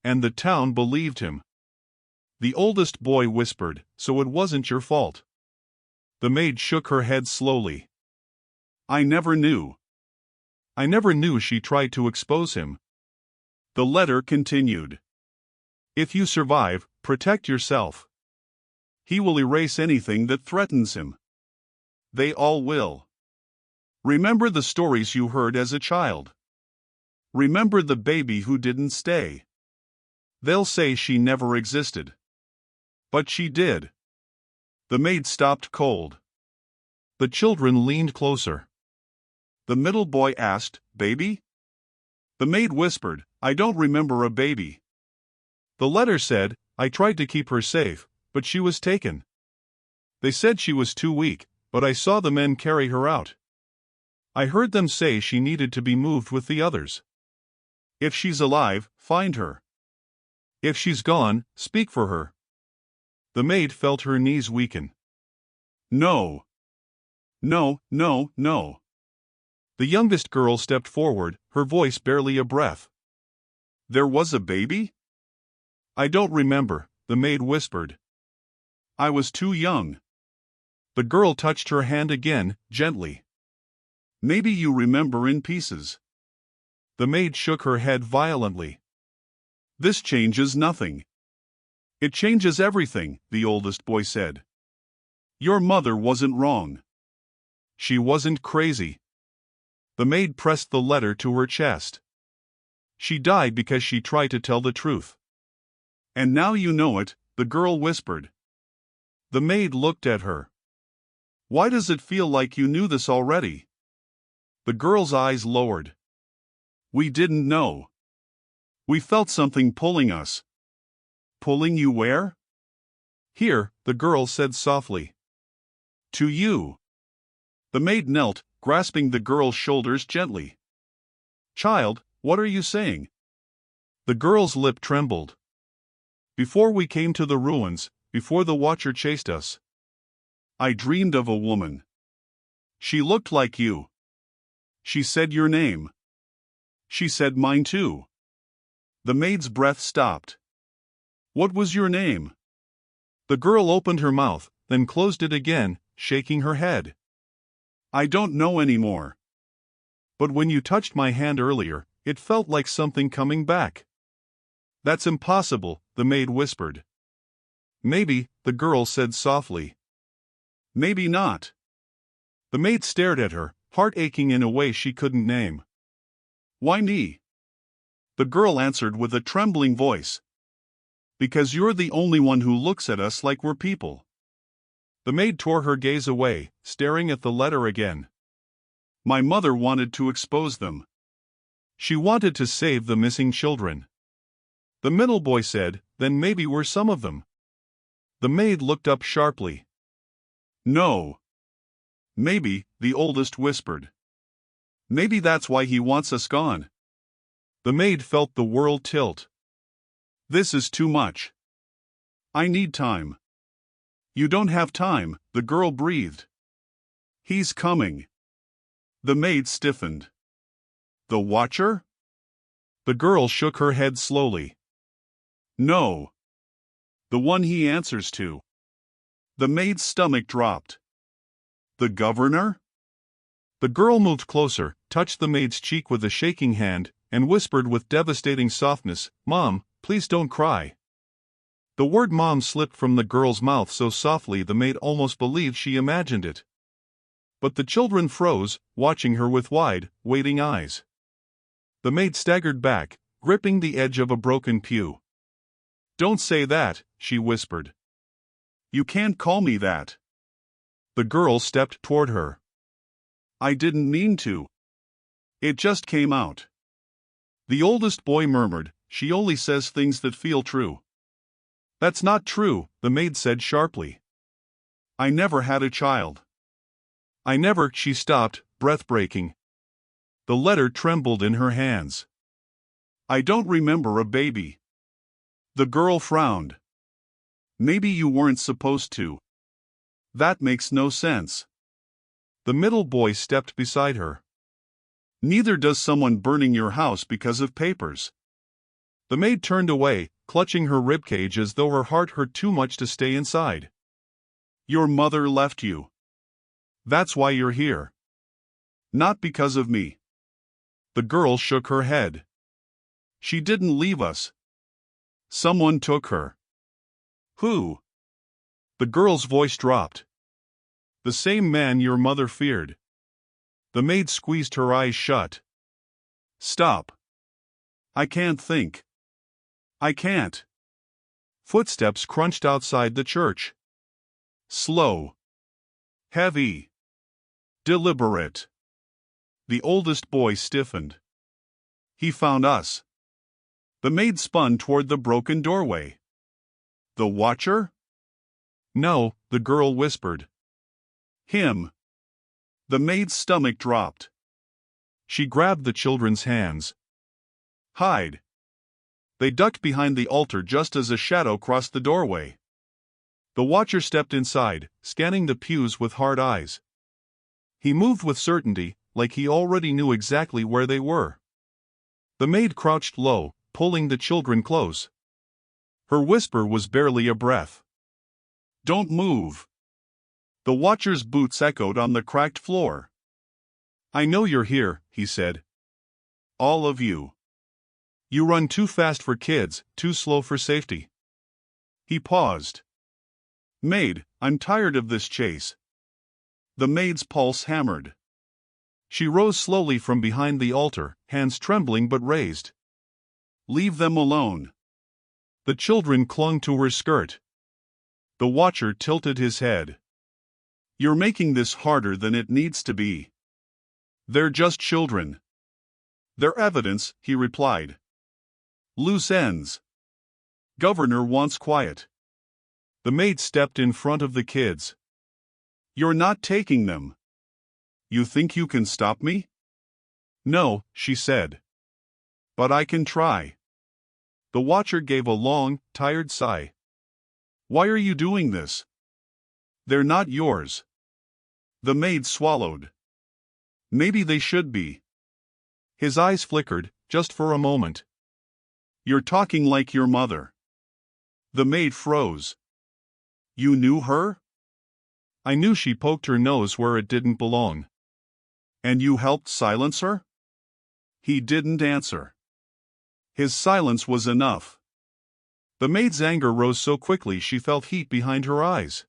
[SPEAKER 1] And the town believed him. The oldest boy whispered, So it wasn't your fault. The maid shook her head slowly.
[SPEAKER 2] I never knew.
[SPEAKER 1] I never knew she tried to expose him.
[SPEAKER 2] The letter continued.
[SPEAKER 1] If you survive, protect yourself. He will erase anything that threatens him.
[SPEAKER 2] They all will. Remember the stories you heard as a child. Remember the baby who didn't stay.
[SPEAKER 1] They'll say she never existed.
[SPEAKER 2] But she did.
[SPEAKER 1] The maid stopped cold. The children leaned closer.
[SPEAKER 2] The middle boy asked, Baby?
[SPEAKER 1] The maid whispered, I don't remember a baby. The letter said, I tried to keep her safe, but she was taken. They said she was too weak, but I saw the men carry her out. I heard them say she needed to be moved with the others. If she's alive, find her. If she's gone, speak for her. The maid felt her knees weaken.
[SPEAKER 2] No. No, no, no.
[SPEAKER 1] The youngest girl stepped forward, her voice barely a breath.
[SPEAKER 2] There was a baby?
[SPEAKER 1] I don't remember, the maid whispered.
[SPEAKER 2] I was too young.
[SPEAKER 1] The girl touched her hand again, gently.
[SPEAKER 2] Maybe you remember in pieces.
[SPEAKER 1] The maid shook her head violently.
[SPEAKER 2] This changes nothing. It changes everything, the oldest boy said. Your mother wasn't wrong.
[SPEAKER 1] She wasn't crazy. The maid pressed the letter to her chest. She died because she tried to tell the truth.
[SPEAKER 2] And now you know it, the girl whispered.
[SPEAKER 1] The maid looked at her.
[SPEAKER 2] Why does it feel like you knew this already?
[SPEAKER 1] The girl's eyes lowered.
[SPEAKER 2] We didn't know. We felt something pulling us. Pulling you where?
[SPEAKER 1] Here, the girl said softly.
[SPEAKER 2] To you. The maid knelt, grasping the girl's shoulders gently. Child, what are you saying?
[SPEAKER 1] The girl's lip trembled. Before we came to the ruins, before the Watcher chased us,
[SPEAKER 2] I dreamed of a woman. She looked like you. She said your name. She said mine too. The maid's breath stopped. What was your name?
[SPEAKER 1] The girl opened her mouth, then closed it again, shaking her head.
[SPEAKER 2] I don't know anymore.
[SPEAKER 1] But when you touched my hand earlier, it felt like something coming back. That's impossible, the maid whispered. Maybe, the girl said softly.
[SPEAKER 2] Maybe not.
[SPEAKER 1] The maid stared at her, heart aching in a way she couldn't name.
[SPEAKER 2] Why me? The girl answered with a trembling voice. Because you're the only one who looks at us like we're people.
[SPEAKER 1] The maid tore her gaze away, staring at the letter again.
[SPEAKER 2] My mother wanted to expose them.
[SPEAKER 1] She wanted to save the missing children. The middle boy said, then maybe we're some of them. The maid looked up sharply.
[SPEAKER 2] No. Maybe, the oldest whispered. Maybe that's why he wants us gone.
[SPEAKER 1] The maid felt the world tilt.
[SPEAKER 2] This is too much. I need time. You don't have time, the girl breathed. He's coming. The maid stiffened. The Watcher?
[SPEAKER 1] The girl shook her head slowly.
[SPEAKER 2] No. The one he answers to. The maid's stomach dropped. The governor?
[SPEAKER 1] The girl moved closer, touched the maid's cheek with a shaking hand, and whispered with devastating softness, Mom, please don't cry. The word Mom slipped from the girl's mouth so softly the maid almost believed she imagined it. But the children froze, watching her with wide, waiting eyes. The maid staggered back, gripping the edge of a broken pew. Don't say that, she whispered.
[SPEAKER 2] You can't call me that.
[SPEAKER 1] The girl stepped toward her.
[SPEAKER 2] I didn't mean to. It just came out.
[SPEAKER 1] The oldest boy murmured, She only says things that feel true. That's not true, the maid said sharply.
[SPEAKER 2] I never had a child.
[SPEAKER 1] She stopped, breath-breaking. The letter trembled in her hands.
[SPEAKER 2] I don't remember a baby. The girl frowned. Maybe you weren't supposed to. That makes no sense.
[SPEAKER 1] The middle boy stepped beside her.
[SPEAKER 2] Neither does someone burning your house because of papers.
[SPEAKER 1] The maid turned away, clutching her ribcage as though her heart hurt too much to stay inside.
[SPEAKER 2] Your mother left you.
[SPEAKER 1] That's why you're here.
[SPEAKER 2] Not because of me.
[SPEAKER 1] The girl shook her head.
[SPEAKER 2] She didn't leave us. Someone took her. Who?
[SPEAKER 1] The girl's voice dropped. The same man your mother feared. The maid squeezed her eyes shut.
[SPEAKER 2] Stop. I can't think. I can't.
[SPEAKER 1] Footsteps crunched outside the church.
[SPEAKER 2] Slow. Heavy. Deliberate. The oldest boy stiffened. He found us. The maid spun toward the broken doorway. The Watcher?
[SPEAKER 1] No, the girl whispered.
[SPEAKER 2] Him. The maid's stomach dropped.
[SPEAKER 1] She grabbed the children's hands.
[SPEAKER 2] Hide. They ducked behind the altar just as a shadow crossed the doorway.
[SPEAKER 1] The Watcher stepped inside, scanning the pews with hard eyes. He moved with certainty, like he already knew exactly where they were. The maid crouched low, pulling the children close. Her whisper was barely a breath. "Don't move." The watcher's boots echoed on the cracked floor. "I know you're here," he said. "All of you. You run too fast for kids, too slow for safety." He paused. "Maid, I'm tired of this chase." The maid's pulse hammered. She rose slowly from behind the altar, hands trembling but raised. "Leave them alone." The children clung to her skirt. The watcher tilted his head. "You're making this harder than it needs to be." "They're just children." "They're evidence," he replied. "Loose ends." "Governor wants quiet." The maid stepped in front of the kids. "You're not taking them." "You think you can stop me?" "No," she said. "But I can try." The watcher gave a long, tired sigh. "Why are you doing this?" "They're not yours." The maid swallowed. "Maybe they should be." His eyes flickered, just for a moment. "You're talking like your mother." The maid froze. "You knew her?" "I knew she poked her nose where it didn't belong." "And you helped silence her?" He didn't answer. His silence was enough. The maid's anger rose so quickly she felt heat behind her eyes.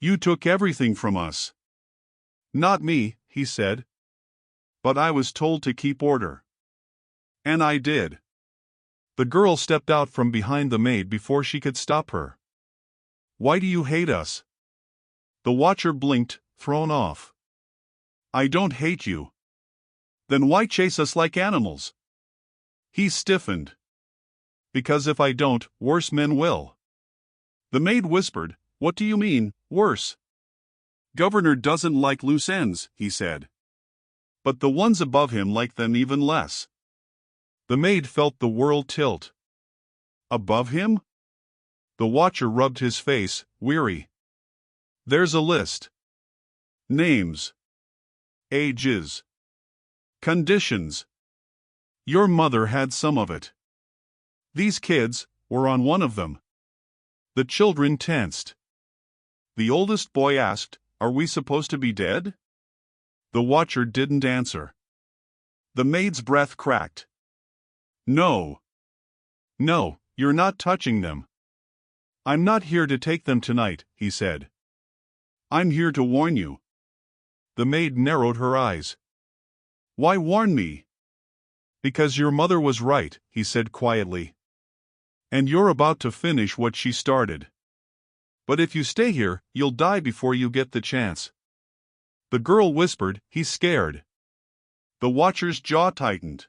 [SPEAKER 1] "You took everything from us." "Not me," he said. "But I was told to keep order." "And I did." The girl stepped out from behind the maid before she could stop her. "Why do you hate us?" The watcher blinked, thrown off. "I don't hate you." "Then why chase us like animals?" He stiffened. "Because if I don't, worse men will." The maid whispered, "What do you mean, worse?" "Governor doesn't like loose ends," he said. "But the ones above him like them even less." The maid felt the world tilt. "Above him?" The watcher rubbed his face, weary. "There's a list. Names. Ages. Conditions. Your mother had some of it. These kids were on one of them." The children tensed. The oldest boy asked, "Are we supposed to be dead?" The watcher didn't answer. The maid's breath cracked. "No. No, you're not touching them." "I'm not here to take them tonight," he said. "I'm here to warn you." The maid narrowed her eyes. "Why warn me?" "Because your mother was right," he said quietly. "And you're about to finish what she started. But if you stay here, you'll die before you get the chance." The girl whispered, "He's scared." The watcher's jaw tightened.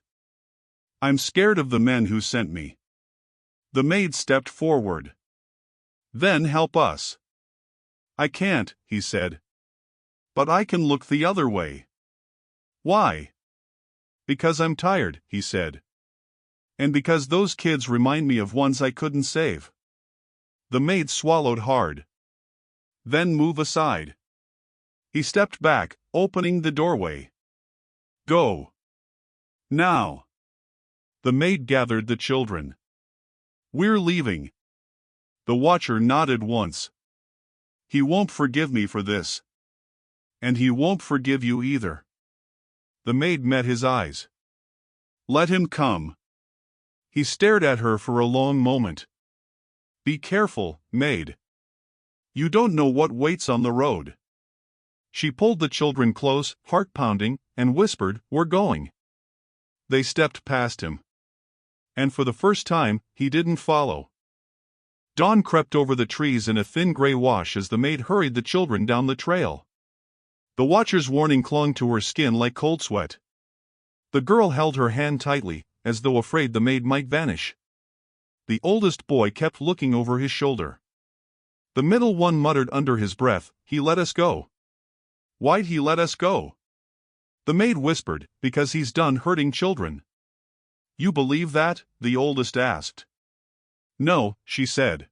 [SPEAKER 1] "I'm scared of the men who sent me." The maid stepped forward. "Then help us." "I can't," he said. "But I can look the other way." "Why?" "Because I'm tired," he said. "And because those kids remind me of ones I couldn't save." The maid swallowed hard. "Then move aside." He stepped back, opening the doorway. "Go. Now." The maid gathered the children. "We're leaving." The watcher nodded once. "He won't forgive me for this." "And he won't forgive you either." The maid met his eyes. "Let him come." He stared at her for a long moment. "Be careful, maid. You don't know what waits on the road." She pulled the children close, heart pounding, and whispered, "We're going." They stepped past him. And for the first time, he didn't follow. Dawn crept over the trees in a thin gray wash as the maid hurried the children down the trail. The watcher's warning clung to her skin like cold sweat. The girl held her hand tightly, as though afraid the maid might vanish. The oldest boy kept looking over his shoulder. The middle one muttered under his breath, "He let us go." "Why'd he let us go?" The maid whispered, "Because he's done hurting children." "You believe that?" the oldest asked. "No," she said.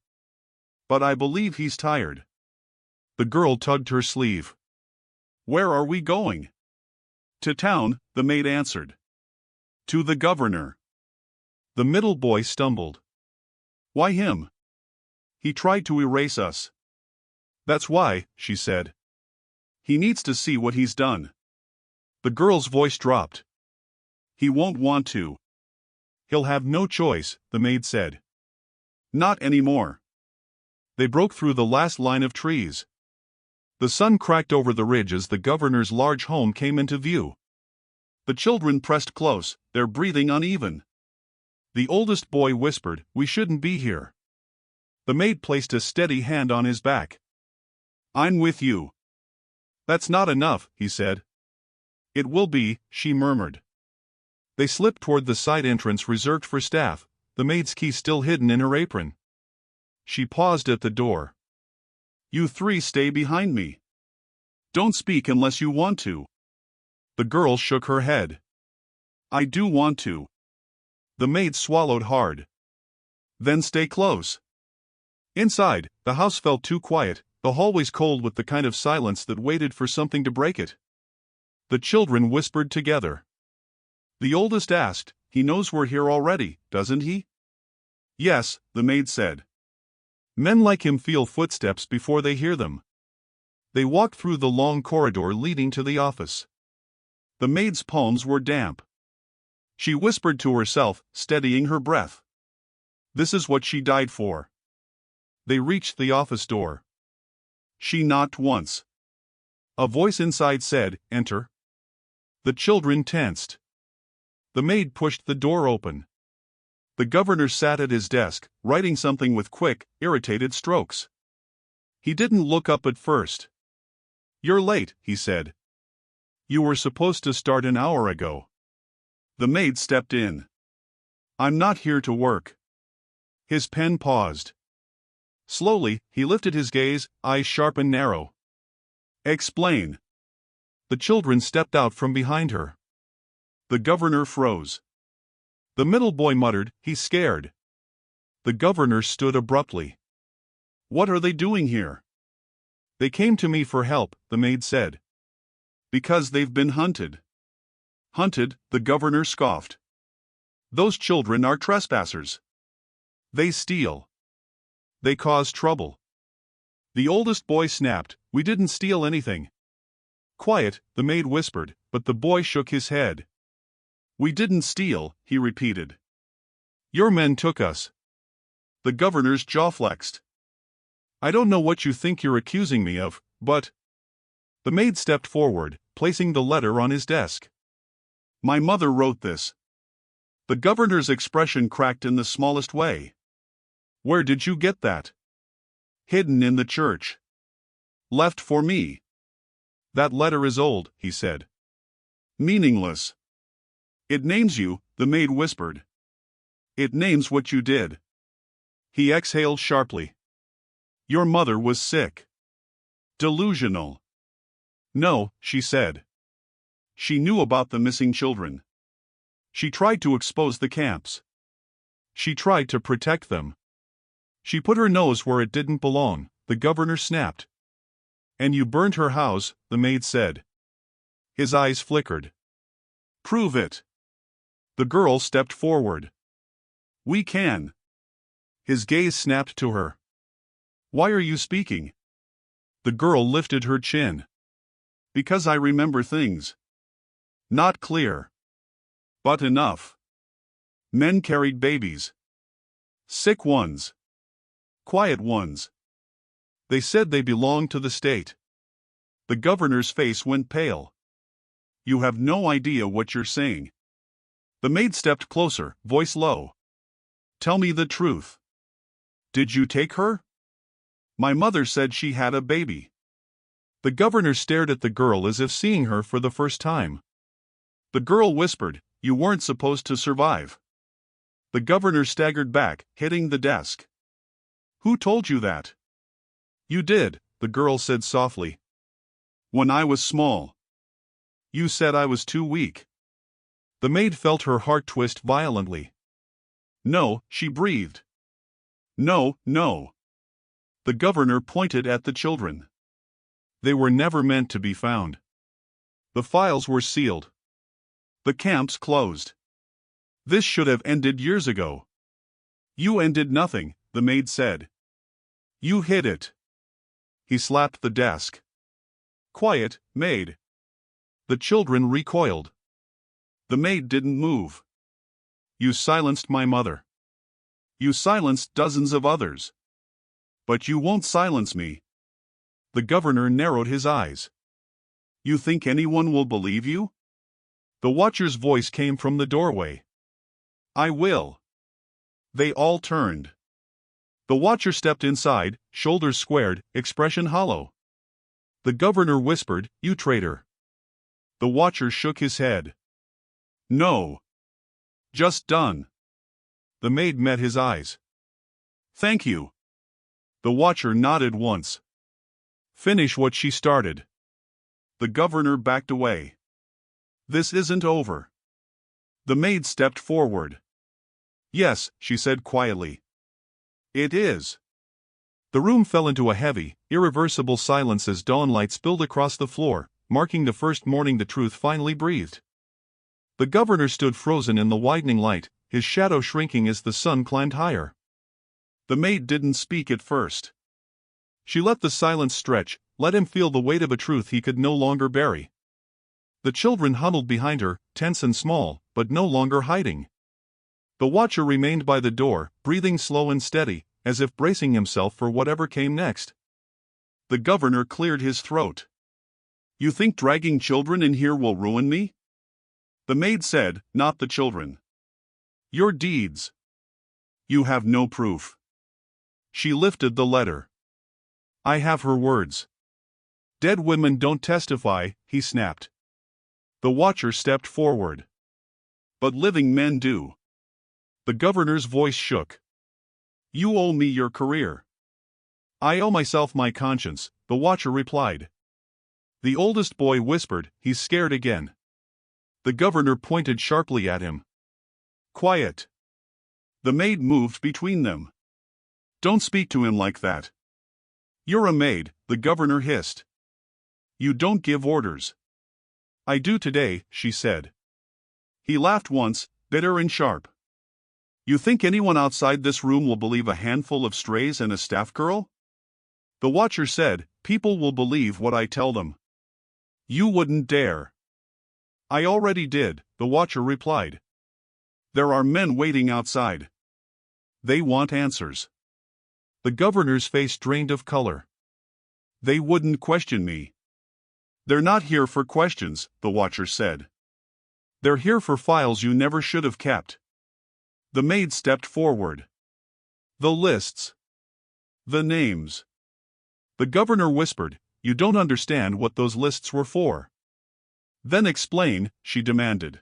[SPEAKER 1] "But I believe he's tired." The girl tugged her sleeve.
[SPEAKER 2] Where are we going? To town, the maid answered. To the governor.
[SPEAKER 1] The middle boy stumbled.
[SPEAKER 2] Why him? He tried to erase us.
[SPEAKER 1] That's why, she said.
[SPEAKER 2] He needs to see what he's done.
[SPEAKER 1] The girl's voice dropped.
[SPEAKER 2] He won't want to.
[SPEAKER 1] He'll have no choice, the maid said.
[SPEAKER 2] Not anymore.
[SPEAKER 1] They broke through the last line of trees. The sun cracked over the ridge as the governor's large home came into view.
[SPEAKER 2] The children pressed close, their breathing uneven.
[SPEAKER 1] The oldest boy whispered, "We shouldn't be here." The maid placed a steady hand on his back.
[SPEAKER 2] I'm with you.
[SPEAKER 1] That's not enough, he said.
[SPEAKER 2] It will be, she murmured.
[SPEAKER 1] They slipped toward the side entrance reserved for staff, the maid's key still hidden in her apron. She paused at the door.
[SPEAKER 2] You three stay behind me. Don't speak unless you want to.
[SPEAKER 1] The girl shook her head.
[SPEAKER 2] I do want to.
[SPEAKER 1] The maid swallowed hard.
[SPEAKER 2] Then stay close.
[SPEAKER 1] Inside, the house felt too quiet, the hallways cold with the kind of silence that waited for something to break it. The children whispered together.
[SPEAKER 2] The oldest asked, He knows we're here already, doesn't he?
[SPEAKER 1] Yes, the maid said. Men like him feel footsteps before they hear them. They walked through the long corridor leading to the office.
[SPEAKER 2] The maid's palms were damp. She whispered to herself, steadying her breath. This is what she died for.
[SPEAKER 1] They reached the office door.
[SPEAKER 2] She knocked once.
[SPEAKER 1] A voice inside said, "Enter." The children tensed. The maid pushed the door open. The governor sat at his desk, writing something with quick, irritated strokes. He didn't look up at first. "You're late," he said. "You were supposed to start an hour ago."
[SPEAKER 2] The maid stepped in.
[SPEAKER 1] "I'm not here to work." His pen paused. Slowly, he lifted his gaze, eyes sharp and narrow.
[SPEAKER 2] "Explain."
[SPEAKER 1] The children stepped out from behind her.
[SPEAKER 2] The governor froze.
[SPEAKER 1] The middle boy muttered, "He's scared." The governor stood abruptly.
[SPEAKER 2] "What are they doing here?"
[SPEAKER 1] "They came to me for help," the maid said.
[SPEAKER 2] "Because they've been hunted." "Hunted?" the governor scoffed. "Those children are trespassers. They steal. They cause trouble."
[SPEAKER 1] The oldest boy snapped, "We didn't steal anything." "Quiet," the maid whispered, but the boy shook his head.
[SPEAKER 2] "We didn't steal," he repeated.
[SPEAKER 1] "Your men took us."
[SPEAKER 2] The governor's jaw flexed.
[SPEAKER 1] "I don't know what you think you're accusing me of, but—" The maid stepped forward, placing the letter on his desk.
[SPEAKER 2] "My mother wrote this." The governor's expression cracked in the smallest way.
[SPEAKER 1] "Where did you get that?"
[SPEAKER 2] "Hidden in the church. Left for me."
[SPEAKER 1] "That letter is old," he said.
[SPEAKER 2] "Meaningless." "It names you," the maid whispered. "It names what you did."
[SPEAKER 1] He exhaled sharply.
[SPEAKER 2] "Your mother was sick. Delusional."
[SPEAKER 1] "No," she said.
[SPEAKER 2] She knew about the missing children.
[SPEAKER 1] She tried to expose the camps. She tried to protect them. She put her nose where it didn't belong, the governor snapped. "And you burned her house," the maid said. His eyes flickered.
[SPEAKER 2] "Prove it."
[SPEAKER 1] The girl stepped forward.
[SPEAKER 2] "We can."
[SPEAKER 1] His gaze snapped to her. "Why are you speaking?" The girl lifted her chin.
[SPEAKER 2] "Because I remember things. Not clear. But enough. Men carried babies. Sick ones. Quiet ones.
[SPEAKER 1] They said they belonged to the state."
[SPEAKER 2] The governor's face went pale. "You have no idea what you're saying."
[SPEAKER 1] The maid stepped closer, voice low. "Tell me the truth. Did you take her?"
[SPEAKER 2] "My mother said she had a baby."
[SPEAKER 1] The governor stared at the girl as if seeing her for the first time. The girl whispered, "You weren't supposed to survive." The governor staggered back, hitting the desk. "Who told you that?" "You did," the girl said softly.
[SPEAKER 2] "When I was small."
[SPEAKER 1] "You said I was too weak." The maid felt her heart twist violently.
[SPEAKER 2] "No," she breathed. "No, no." The governor pointed at the children.
[SPEAKER 1] "They were never meant to be found."
[SPEAKER 2] The files were sealed. The camps closed. This should have ended years ago. You ended nothing, the maid said. You hid it. He slapped the desk. Quiet, maid. The children recoiled. The maid didn't move. You silenced my mother. You silenced dozens of others. But you won't silence me. The governor narrowed his eyes. You think anyone will believe you? The watcher's voice came from the doorway. I will. They all turned. The watcher stepped inside, shoulders squared, expression hollow. The governor whispered, You traitor. The watcher shook his head. No. Just done. The maid met his eyes. Thank you. The watcher nodded once. Finish what she started. The governor backed away. This isn't over. The maid stepped forward. Yes, she said quietly. It is. The room fell into a heavy, irreversible silence as dawnlight spilled across the floor, marking the first morning the truth finally breathed. The governor stood frozen in the widening light, his shadow shrinking as the sun climbed higher. The maid didn't speak at first. She let the silence stretch, let him feel the weight of a truth he could no longer bury. The children huddled behind her, tense and small, but no longer hiding. The watcher remained by the door, breathing slow and steady, as if bracing himself for whatever came next. The governor cleared his throat. You think dragging children in here will ruin me? The maid said, Not the children. Your deeds. You have no proof. She lifted the letter. I have her words. Dead women don't testify, he snapped. The watcher stepped forward. But living men do. The governor's voice shook. You owe me your career. I owe myself my conscience, the watcher replied. The oldest boy whispered, He's scared again. The governor pointed sharply at him. Quiet. The maid moved between them. Don't speak to him like that. You're a maid, the governor hissed. You don't give orders. I do today, she said. He laughed once, bitter and sharp. You think anyone outside this room will believe a handful of strays and a staff girl? The watcher said, People will believe what I tell them. You wouldn't dare. I already did, the watcher replied. There are men waiting outside. They want answers. The governor's face drained of color. They wouldn't question me. They're not here for questions, the watcher said. They're here for files you never should have kept. The maid stepped forward. The lists. The names. The governor whispered, You don't understand what those lists were for. Then explain, she demanded.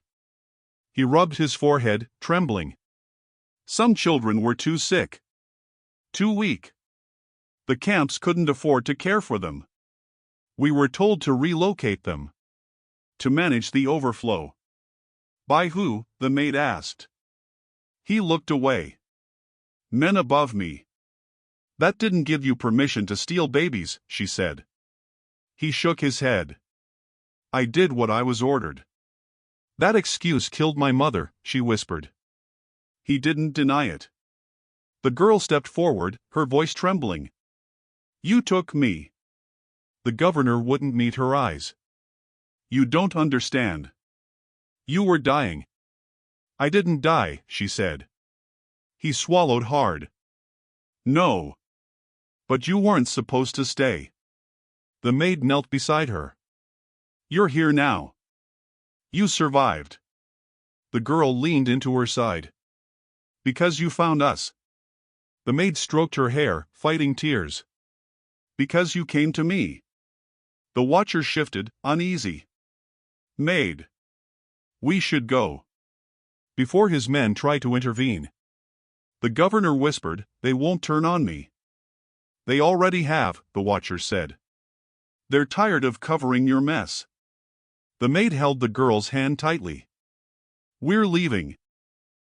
[SPEAKER 2] He rubbed his forehead, trembling. Some children were too sick. Too weak. The camps couldn't afford to care for them. We were told to relocate them. To manage the overflow. By who? The maid asked. He looked away. Men above me. That didn't give you permission to steal babies, she said. He shook his head. I did what I was ordered. That excuse killed my mother, she whispered. He didn't deny it. The girl stepped forward, her voice trembling. You took me. The governor wouldn't meet her eyes. You don't understand. You were dying. I didn't die, she said. He swallowed hard. No. But you weren't supposed to stay. The maid knelt beside her. You're here now. You survived. The girl leaned into her side. Because you found us. The maid stroked her hair, fighting tears. Because you came to me. The watcher shifted, uneasy. Maid. We should go. Before his men tried to intervene. The governor whispered, They won't turn on me. They already have, the watcher said. They're tired of covering your mess. The maid held the girl's hand tightly. We're leaving.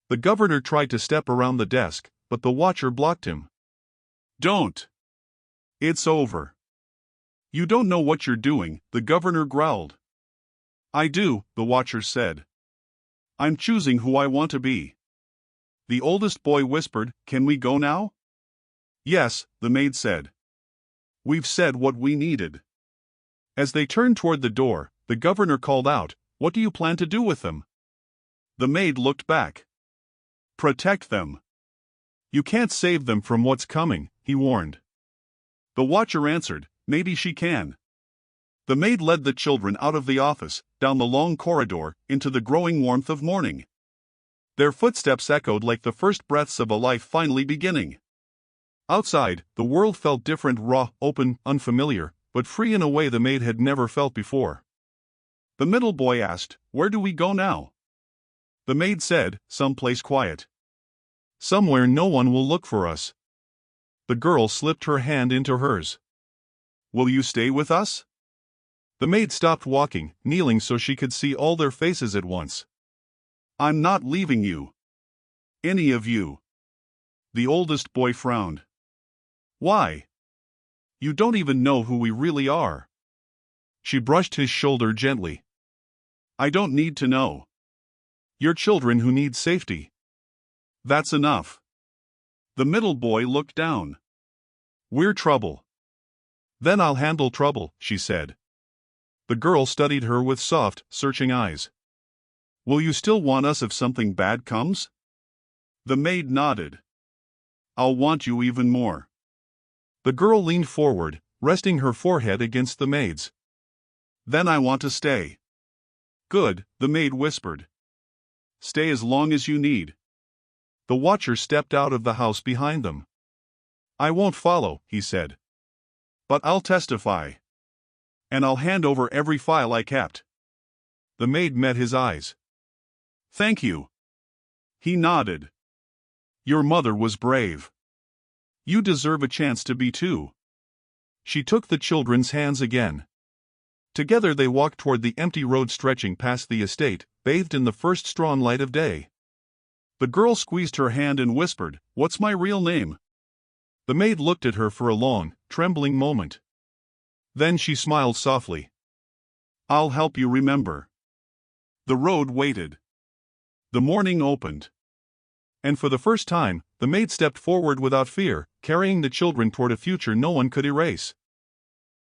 [SPEAKER 2] The governor tried to step around the desk, but the watcher blocked him. Don't. It's over. You don't know what you're doing, the governor growled. I do, the watchers said. I'm choosing who I want to be. The oldest boy whispered, Can we go now? Yes, the maid said. We've said what we needed. As they turned toward the door, the governor called out, What do you plan to do with them? The maid looked back. Protect them. You can't save them from what's coming, he warned. The watcher answered, Maybe she can. The maid led the children out of the office, down the long corridor, into the growing warmth of morning. Their footsteps echoed like the first breaths of a life finally beginning. Outside, the world felt different, raw, open, unfamiliar, but free in a way the maid had never felt before. The middle boy asked, Where do we go now? The maid said, Someplace quiet. Somewhere no one will look for us. The girl slipped her hand into hers. Will you stay with us? The maid stopped walking, kneeling so she could see all their faces at once. I'm not leaving you. Any of you. The oldest boy frowned. Why? You don't even know who we really are. She brushed his shoulder gently. I don't need to know. You're children who need safety. That's enough. The middle boy looked down. We're trouble. Then I'll handle trouble, she said. The girl studied her with soft, searching eyes. Will you still want us if something bad comes? The maid nodded. I'll want you even more. The girl leaned forward, resting her forehead against the maid's. Then I want to stay. Good, the maid whispered. Stay as long as you need. The watcher stepped out of the house behind them. I won't follow, he said. But I'll testify. And I'll hand over every file I kept. The maid met his eyes. Thank you. He nodded. Your mother was brave. You deserve a chance to be too. She took the children's hands again. Together they walked toward the empty road stretching past the estate, bathed in the first strong light of day. The girl squeezed her hand and whispered, What's my real name? The maid looked at her for a long, trembling moment. Then she smiled softly. I'll help you remember. The road waited. The morning opened. And for the first time, the maid stepped forward without fear, carrying the children toward a future no one could erase.